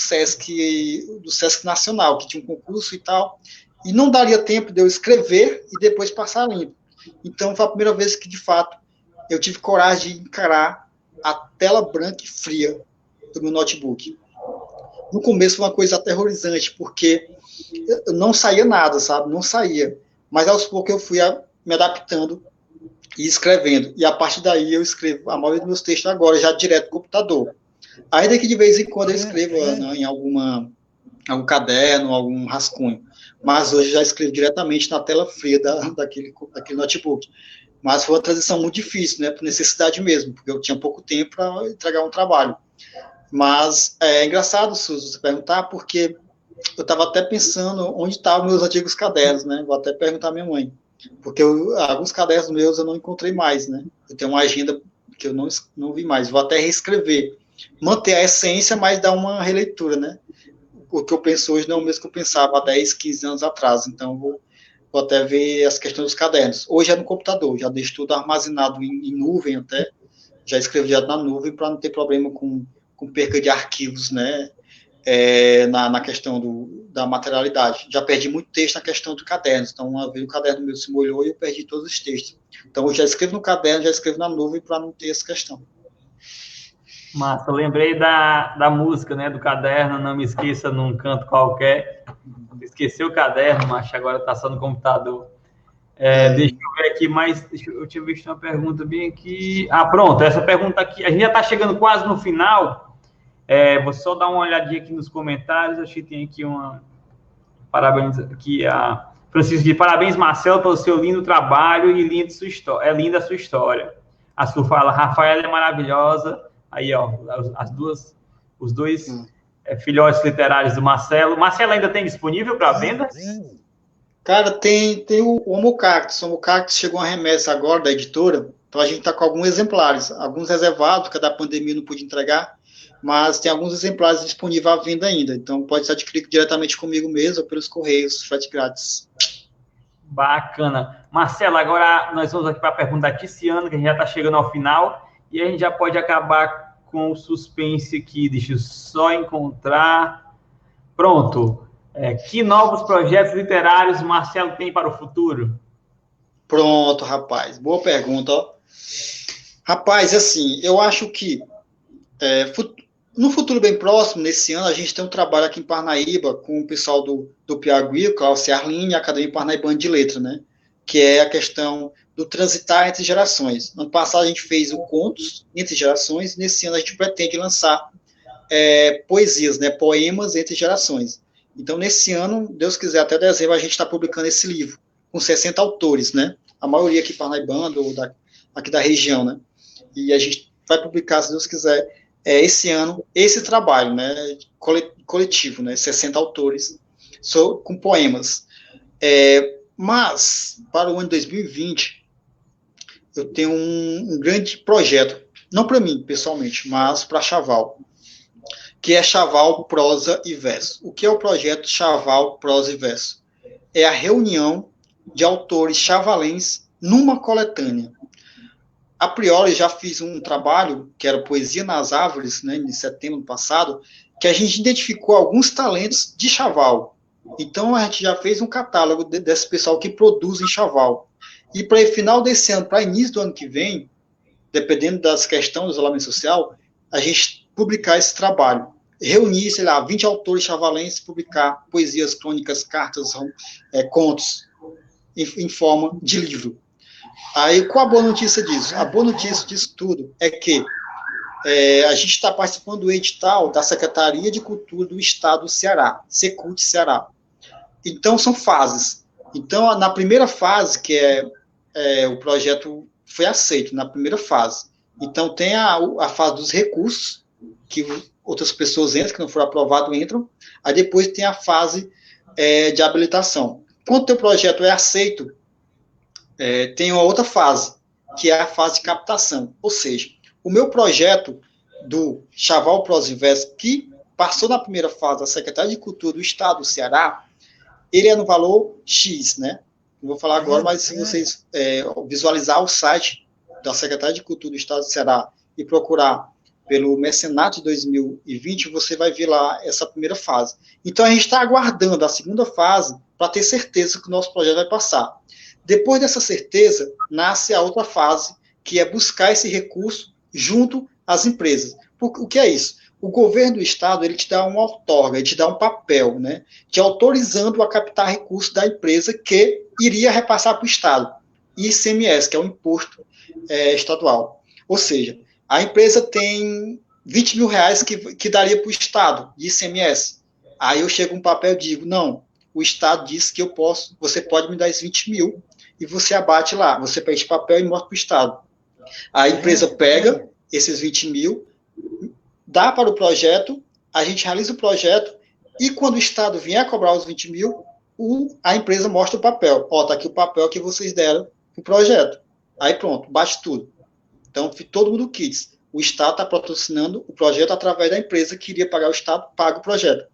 Sesc Nacional, que tinha um concurso e tal, e não daria tempo de eu escrever e depois passar limpo. Então, foi a primeira vez que, de fato, eu tive coragem de encarar a tela branca e fria do meu notebook. No começo foi uma coisa aterrorizante, porque não saía nada, sabe? Não saía. Mas aos poucos eu fui me adaptando e escrevendo. E a partir daí eu escrevo a maioria dos meus textos agora, já direto no computador. Ainda que de vez em quando eu escreva em algum caderno, algum rascunho. Mas hoje já escrevo diretamente na tela fria daquele notebook. Mas foi uma transição muito difícil, né? Por necessidade mesmo, porque eu tinha pouco tempo para entregar um trabalho. Mas é engraçado, Suzy, você perguntar, porque eu estava até pensando onde estavam meus antigos cadernos, né? Vou até perguntar à minha mãe. Porque alguns cadernos meus eu não encontrei mais, né? Eu tenho uma agenda que eu não vi mais. Vou até reescrever. Manter a essência, mas dar uma releitura, né? O que eu penso hoje não é o mesmo que eu pensava há 10, 15 anos atrás. Então, vou até ver as questões dos cadernos. Hoje é no computador, já deixo tudo armazenado em nuvem até. Já escrevo direto na nuvem para não ter problema com perca de arquivos, né? Na questão da materialidade. Já perdi muito texto na questão do caderno. Então, uma vez o caderno meu se molhou e eu perdi todos os textos. Então, eu já escrevo no caderno, já escrevo na nuvem para não ter essa questão. Massa, eu lembrei da música, né, do caderno, não me esqueça num canto qualquer. Esqueceu o caderno, mas agora está só no computador. Deixa eu ver aqui, eu tinha visto uma pergunta bem aqui. Pronto, essa pergunta aqui, a gente já está chegando quase no final. Vou só dar uma olhadinha aqui nos comentários. Acho que tem aqui parabéns aqui a Francisco de parabéns, Marcelo, pelo seu lindo trabalho e linda sua história. É linda a sua história. A Su fala, Rafaela é maravilhosa. Aí, ó, os dois filhotes literários do Marcelo. Marcelo ainda tem disponível para venda? Cara, tem o Homo Cactus. O Homo Cactus chegou uma remessa agora da editora, então a gente está com alguns exemplares, alguns reservados, que da pandemia não pude entregar, mas tem alguns exemplares disponíveis à venda ainda. Então pode ser adquirido diretamente comigo mesmo ou pelos correios, frete grátis. Bacana. Marcelo, agora nós vamos aqui para a pergunta da Tiziana, que a gente já está chegando ao final. E a gente já pode acabar com o suspense aqui. Deixa eu só encontrar. Pronto. Que novos projetos literários o Marcelo tem para o futuro? Pronto, rapaz. Boa pergunta. Ó. Rapaz, assim, eu acho que no futuro bem próximo, nesse ano, a gente tem um trabalho aqui em Parnaíba com o pessoal do Piauí, Cláudio Arline e a Academia Parnaibana de Letras, né? Que é a questão do transitar entre gerações. No ano passado a gente fez o Contos entre gerações, e nesse ano a gente pretende lançar poesias, né, poemas entre gerações. Então, nesse ano, Deus quiser, até dezembro, a gente está publicando esse livro, com 60 autores, né, a maioria aqui parnaibana, ou aqui da região, né, e a gente vai publicar, se Deus quiser, esse ano, esse trabalho, né, coletivo, né, 60 autores, com poemas. Mas, para o ano de 2020, eu tenho um grande projeto, não para mim, pessoalmente, mas para Chaval, que é Chaval Prosa e Verso. O que é o projeto Chaval Prosa e Verso? É a reunião de autores chavalenses numa coletânea. A priori, já fiz um trabalho, que era Poesia nas Árvores, né, em setembro do passado, que a gente identificou alguns talentos de Chaval. Então, a gente já fez um catálogo desse pessoal que produz em Chaval. E para o final desse ano, para início do ano que vem, dependendo das questões do isolamento social, a gente publicar esse trabalho. Reunir, sei lá, 20 autores chavalenses, publicar poesias, crônicas, cartas, contos, em forma de livro. Aí, qual a boa notícia disso? A boa notícia disso tudo é que a gente está participando do edital da Secretaria de Cultura do Estado do Ceará, Secult Ceará. Então, são fases. Então, na primeira fase, que o projeto foi aceito, na primeira fase. Então, tem a fase dos recursos, que outras pessoas entram, que não foram aprovados, entram. Aí, depois, tem a fase de habilitação. Quando o teu projeto é aceito, tem uma outra fase, que é a fase de captação. Ou seja, o meu projeto do Chaval Prosa e Verso, que passou na primeira fase da Secretaria de Cultura do Estado do Ceará, ele é no valor X, né? Não vou falar agora, mas se vocês visualizar o site da Secretaria de Cultura do Estado do Ceará e procurar pelo Mecenato de 2020, você vai ver lá essa primeira fase. Então, a gente está aguardando a segunda fase para ter certeza que o nosso projeto vai passar. Depois dessa certeza, nasce a outra fase, que é buscar esse recurso junto às empresas. O que é isso? O governo do Estado, ele te dá uma outorga, ele te dá um papel, né, te autorizando a captar recursos da empresa que iria repassar para o Estado. ICMS, que é o imposto estadual. Ou seja, a empresa tem 20 mil reais que daria para o Estado, de ICMS. Aí eu chego um papel e digo, não, o Estado disse que você pode me dar esses 20 mil, e você abate lá, você pede papel e mostra para o Estado. A empresa pega esses 20 mil, dá para o projeto, a gente realiza o projeto, e quando o Estado vier cobrar os 20 mil, a empresa mostra o papel. Ó, tá aqui o papel que vocês deram para o projeto. Aí pronto, bate tudo. Então, todo mundo quis. O Estado está patrocinando o projeto através da empresa que iria pagar o Estado, paga o projeto.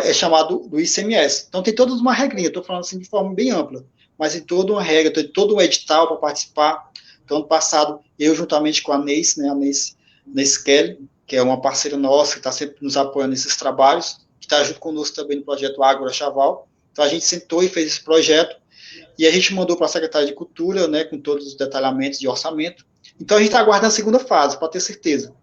É chamado do ICMS. Então, tem toda uma regrinha, estou falando assim de forma bem ampla, mas tem toda uma regra, tem todo um edital para participar. Então, ano passado, eu juntamente com a Neis, né, a Neis Kelly, que é uma parceira nossa, que está sempre nos apoiando nesses trabalhos, que está junto conosco também no projeto Ágora Chaval. Então, a gente sentou e fez esse projeto, e a gente mandou para a Secretaria de Cultura, né, com todos os detalhamentos de orçamento. Então, a gente está aguardando a segunda fase, para ter certeza.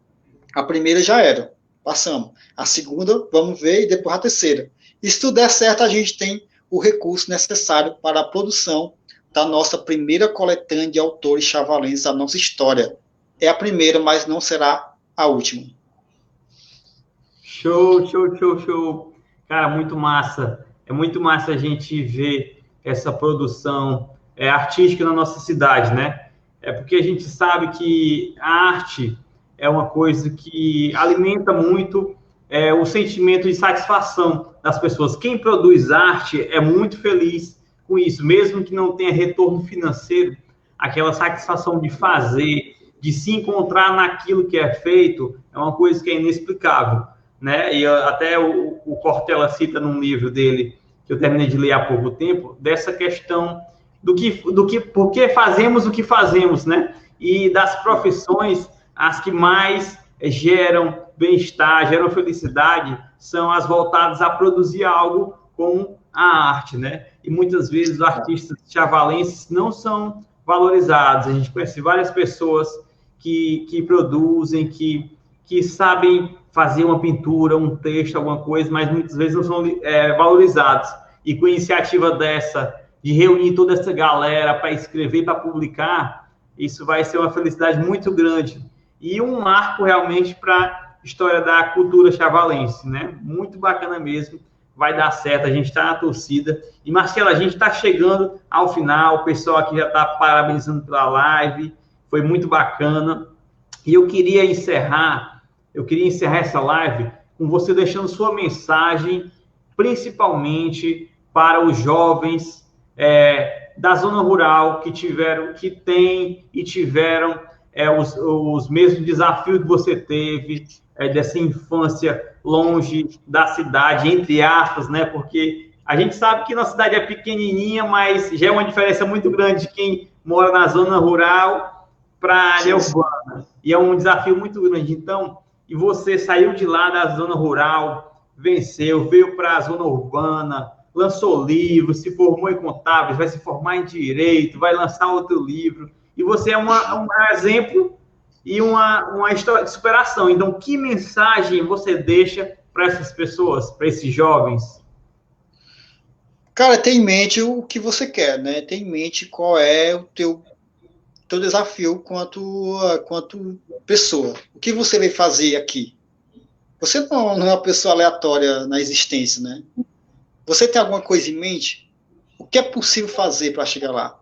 A primeira já era, passamos. A segunda, vamos ver, e depois a terceira. E se tudo der certo, a gente tem o recurso necessário para a produção da nossa primeira coletânea de autores chavalenses da nossa história. É a primeira, mas não será a última. Show, show, show, show. Cara, muito massa. É muito massa a gente ver essa produção artística na nossa cidade, né? É porque a gente sabe que a arte é uma coisa que alimenta muito o sentimento de satisfação das pessoas. Quem produz arte é muito feliz com isso, mesmo que não tenha retorno financeiro, aquela satisfação de fazer, de se encontrar naquilo que é feito, é uma coisa que é inexplicável, né? E até o Cortella cita num livro dele, que eu terminei de ler há pouco tempo, dessa questão por que fazemos o que fazemos, né? E das profissões, as que mais geram bem-estar, geram felicidade, são as voltadas a produzir algo com a arte, né? E muitas vezes os artistas chavalenses não são valorizados. A gente conhece várias pessoas que produzem, que sabem fazer uma pintura, um texto, alguma coisa, mas muitas vezes não são valorizados. E com a iniciativa dessa, de reunir toda essa galera para escrever, para publicar, isso vai ser uma felicidade muito grande. E um marco realmente para a história da cultura chavalense, né? Muito bacana mesmo. Vai dar certo, a gente está na torcida. E, Marcelo, a gente está chegando ao final, o pessoal aqui já está parabenizando pela live, foi muito bacana. E eu queria encerrar essa live com você deixando sua mensagem, principalmente para os jovens da zona rural que tiveram os mesmos desafios que você teve, dessa infância longe da cidade, entre aspas, né? Porque a gente sabe que nossa cidade é pequenininha, mas já é uma diferença muito grande de quem mora na zona rural para a área urbana. E é um desafio muito grande. Então, e você saiu de lá da zona rural, venceu, veio para a zona urbana, lançou livro, se formou em contábeis, vai se formar em direito, vai lançar outro livro. E você é um exemplo e uma história de superação. Então, que mensagem você deixa para essas pessoas, para esses jovens? Cara, tem em mente o que você quer, né? Tem em mente qual é o teu desafio quanto pessoa. O que você vai fazer aqui? Você não é uma pessoa aleatória na existência, né? Você tem alguma coisa em mente? O que é possível fazer para chegar lá?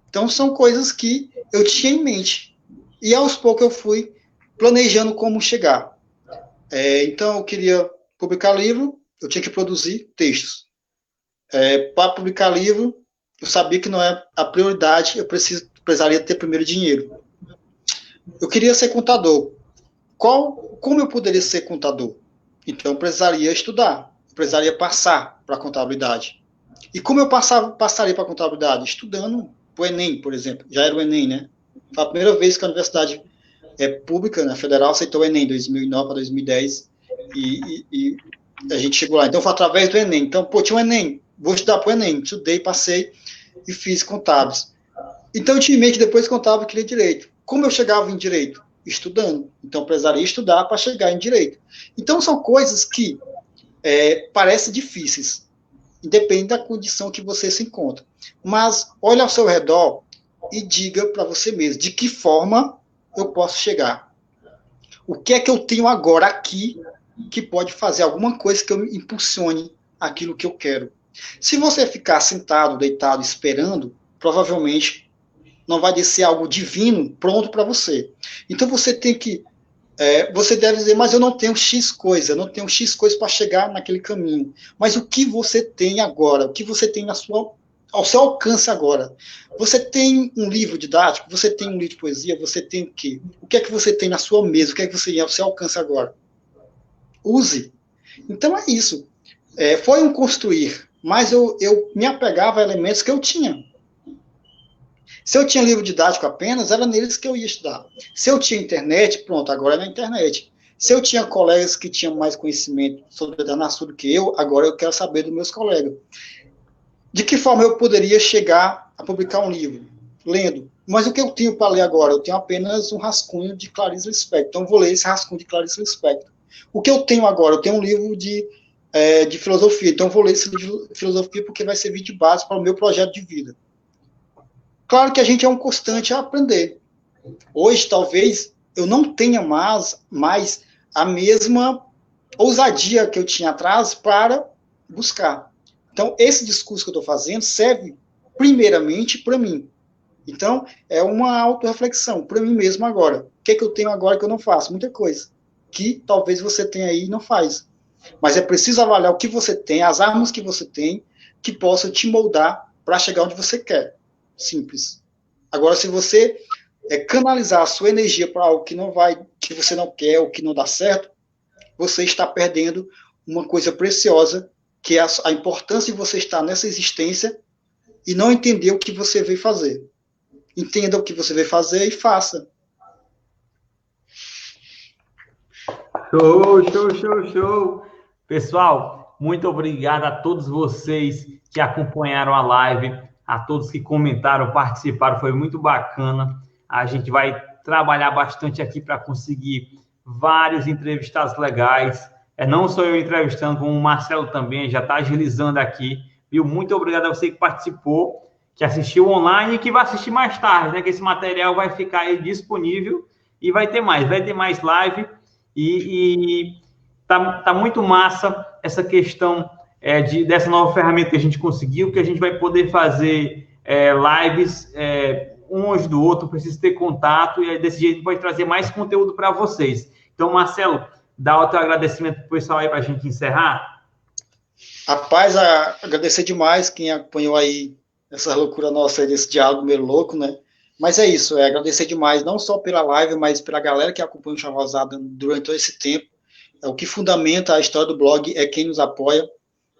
Então, são coisas que eu tinha em mente. E, aos poucos, eu fui planejando como chegar. Então, eu queria publicar livro, eu tinha que produzir textos. Para publicar livro, eu sabia que não é a prioridade, eu precisaria ter primeiro dinheiro. Eu queria ser contador. Como eu poderia ser contador? Então, eu precisaria estudar, eu precisaria passar para a contabilidade. E como eu passaria para a contabilidade? Estudando o Enem, por exemplo. Já era o Enem, né? Foi a primeira vez que a universidade pública, né, federal, aceitou o Enem, 2009 para 2010, e a gente chegou lá. Então, foi através do Enem. Então, tinha o Enem, vou estudar para o Enem. Estudei, passei e fiz contábeis. Então, eu tinha em mente, depois de contábil, eu queria direito. Como eu chegava em direito? Estudando. Então, eu precisaria estudar para chegar em direito. Então, são coisas que parecem difíceis, independente da condição que você se encontra. Mas, olhe ao seu redor e diga para você mesmo, de que forma eu posso chegar? O que é que eu tenho agora aqui que pode fazer alguma coisa que eu impulsione aquilo que eu quero? Se você ficar sentado, deitado, esperando, provavelmente não vai descer algo divino pronto para você. Então você tem que, você deve dizer, mas eu não tenho X coisa, para chegar naquele caminho. Mas o que você tem agora? O que você tem ao seu alcance agora? Você tem um livro didático? Você tem um livro de poesia? Você tem o quê? O que é que você tem na sua mesa? O que é que você tem ao seu alcance agora? Use. Então é isso. Foi um construir, mas eu me apegava a elementos que eu tinha. Se eu tinha livro didático apenas, era neles que eu ia estudar. Se eu tinha internet, pronto, agora é na internet. Se eu tinha colegas que tinham mais conhecimento sobre a Danasul do que eu, agora eu quero saber dos meus colegas. De que forma eu poderia chegar a publicar um livro? Lendo. Mas o que eu tenho para ler agora? Eu tenho apenas um rascunho de Clarice Lispector. Então, eu vou ler esse rascunho de Clarice Lispector. O que eu tenho agora? Eu tenho um livro de filosofia. Então, eu vou ler esse livro de filosofia porque vai servir de base para o meu projeto de vida. Claro que a gente é um constante a aprender. Hoje, talvez, eu não tenha mais a mesma ousadia que eu tinha atrás para buscar. Então, esse discurso que eu estou fazendo serve, primeiramente, para mim. Então, é uma autorreflexão para mim mesmo agora. O que é que eu tenho agora que eu não faço? Muita coisa. Que talvez você tenha aí e não faz. Mas é preciso avaliar o que você tem, as armas que você tem, que possam te moldar para chegar onde você quer. Simples. Agora, se você canalizar a sua energia para algo que você não quer, ou que não dá certo, você está perdendo uma coisa preciosa, que é a importância de você estar nessa existência e não entender o que você veio fazer. Entenda o que você veio fazer e faça. Show. Pessoal, muito obrigado a todos vocês que acompanharam a live, a todos que comentaram, participaram, foi muito bacana. A gente vai trabalhar bastante aqui para conseguir vários entrevistados legais. Não só eu entrevistando, como o Marcelo também, já está agilizando aqui. Viu? Muito obrigado a você que participou, que assistiu online e que vai assistir mais tarde, né? Que esse material vai ficar aí disponível e vai ter mais live. E tá muito massa essa questão dessa nova ferramenta que a gente conseguiu, que a gente vai poder fazer lives uns do outro, precisa ter contato, e aí desse jeito a gente pode trazer mais conteúdo para vocês. Então, Marcelo, dá o teu agradecimento pro pessoal aí para a gente encerrar. Rapaz, agradecer demais quem acompanhou aí essa loucura nossa aí, desse diálogo meio louco, né? Mas é isso, agradecer demais, não só pela live, mas pela galera que acompanha o Chavalzada durante todo esse tempo. O que fundamenta a história do blog é quem nos apoia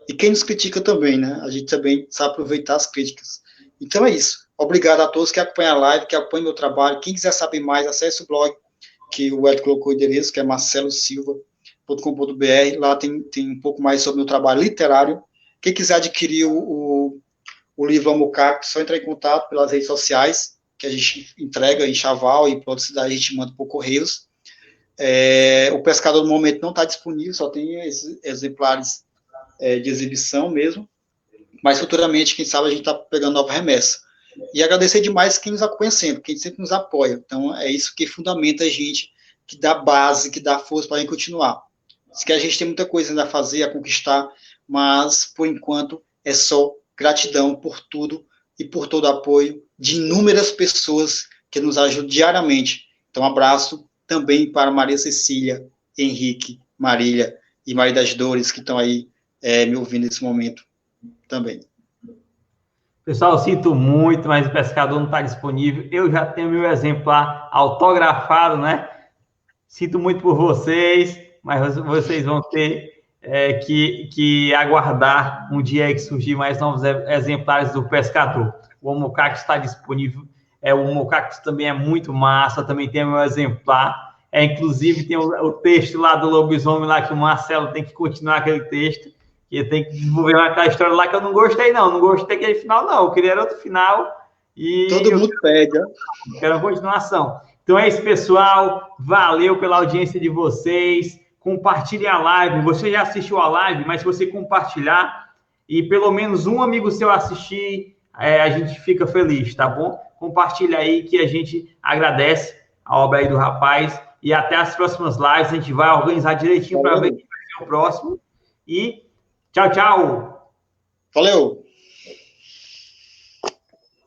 e quem nos critica também, né? A gente também sabe aproveitar as críticas. Então é isso. Obrigado a todos que acompanham a live, que acompanham meu trabalho. Quem quiser saber mais, acesse o blog, que o Ed colocou o endereço, que é marcelosilva.com.br. Lá tem um pouco mais sobre o meu trabalho literário. Quem quiser adquirir o livro Amo Cacto, só entrar em contato pelas redes sociais, que a gente entrega em Chaval e para outra cidade a gente manda por Correios. O Pescador no momento não está disponível, só tem exemplares de exibição mesmo, mas futuramente, quem sabe, a gente está pegando nova remessa. E agradecer demais quem nos acompanha sempre, quem sempre nos apoia. Então, é isso que fundamenta a gente, que dá base, que dá força para a gente continuar. Diz que a gente tem muita coisa ainda a fazer, a conquistar, mas, por enquanto, é só gratidão por tudo e por todo o apoio de inúmeras pessoas que nos ajudam diariamente. Então, um abraço também para Maria Cecília, Henrique, Marília e Maria das Dores, que estão aí me ouvindo nesse momento também. Pessoal, sinto muito, mas o pescador não está disponível. Eu já tenho meu exemplar autografado, né? Sinto muito por vocês, mas vocês vão ter que aguardar um dia que surgir mais novos exemplares do pescador. O Homo Cactus está disponível. O Homo Cactus também é muito massa, também tem meu exemplar. Inclusive, tem o texto lá do lobisomem, lá que o Marcelo tem que continuar aquele texto. E tem que desenvolver aquela história lá que eu não gostei, não. Não gostei daquele final, não. Eu queria outro final. E todo mundo pede, ó. Quero uma continuação. Então é isso, pessoal. Valeu pela audiência de vocês. Compartilhe a live. Você já assistiu a live, mas se você compartilhar e pelo menos um amigo seu assistir, a gente fica feliz, tá bom? Compartilha aí que a gente agradece a obra aí do rapaz. E até as próximas lives. A gente vai organizar direitinho para ver quem vai ser o próximo. E tchau, tchau. Valeu.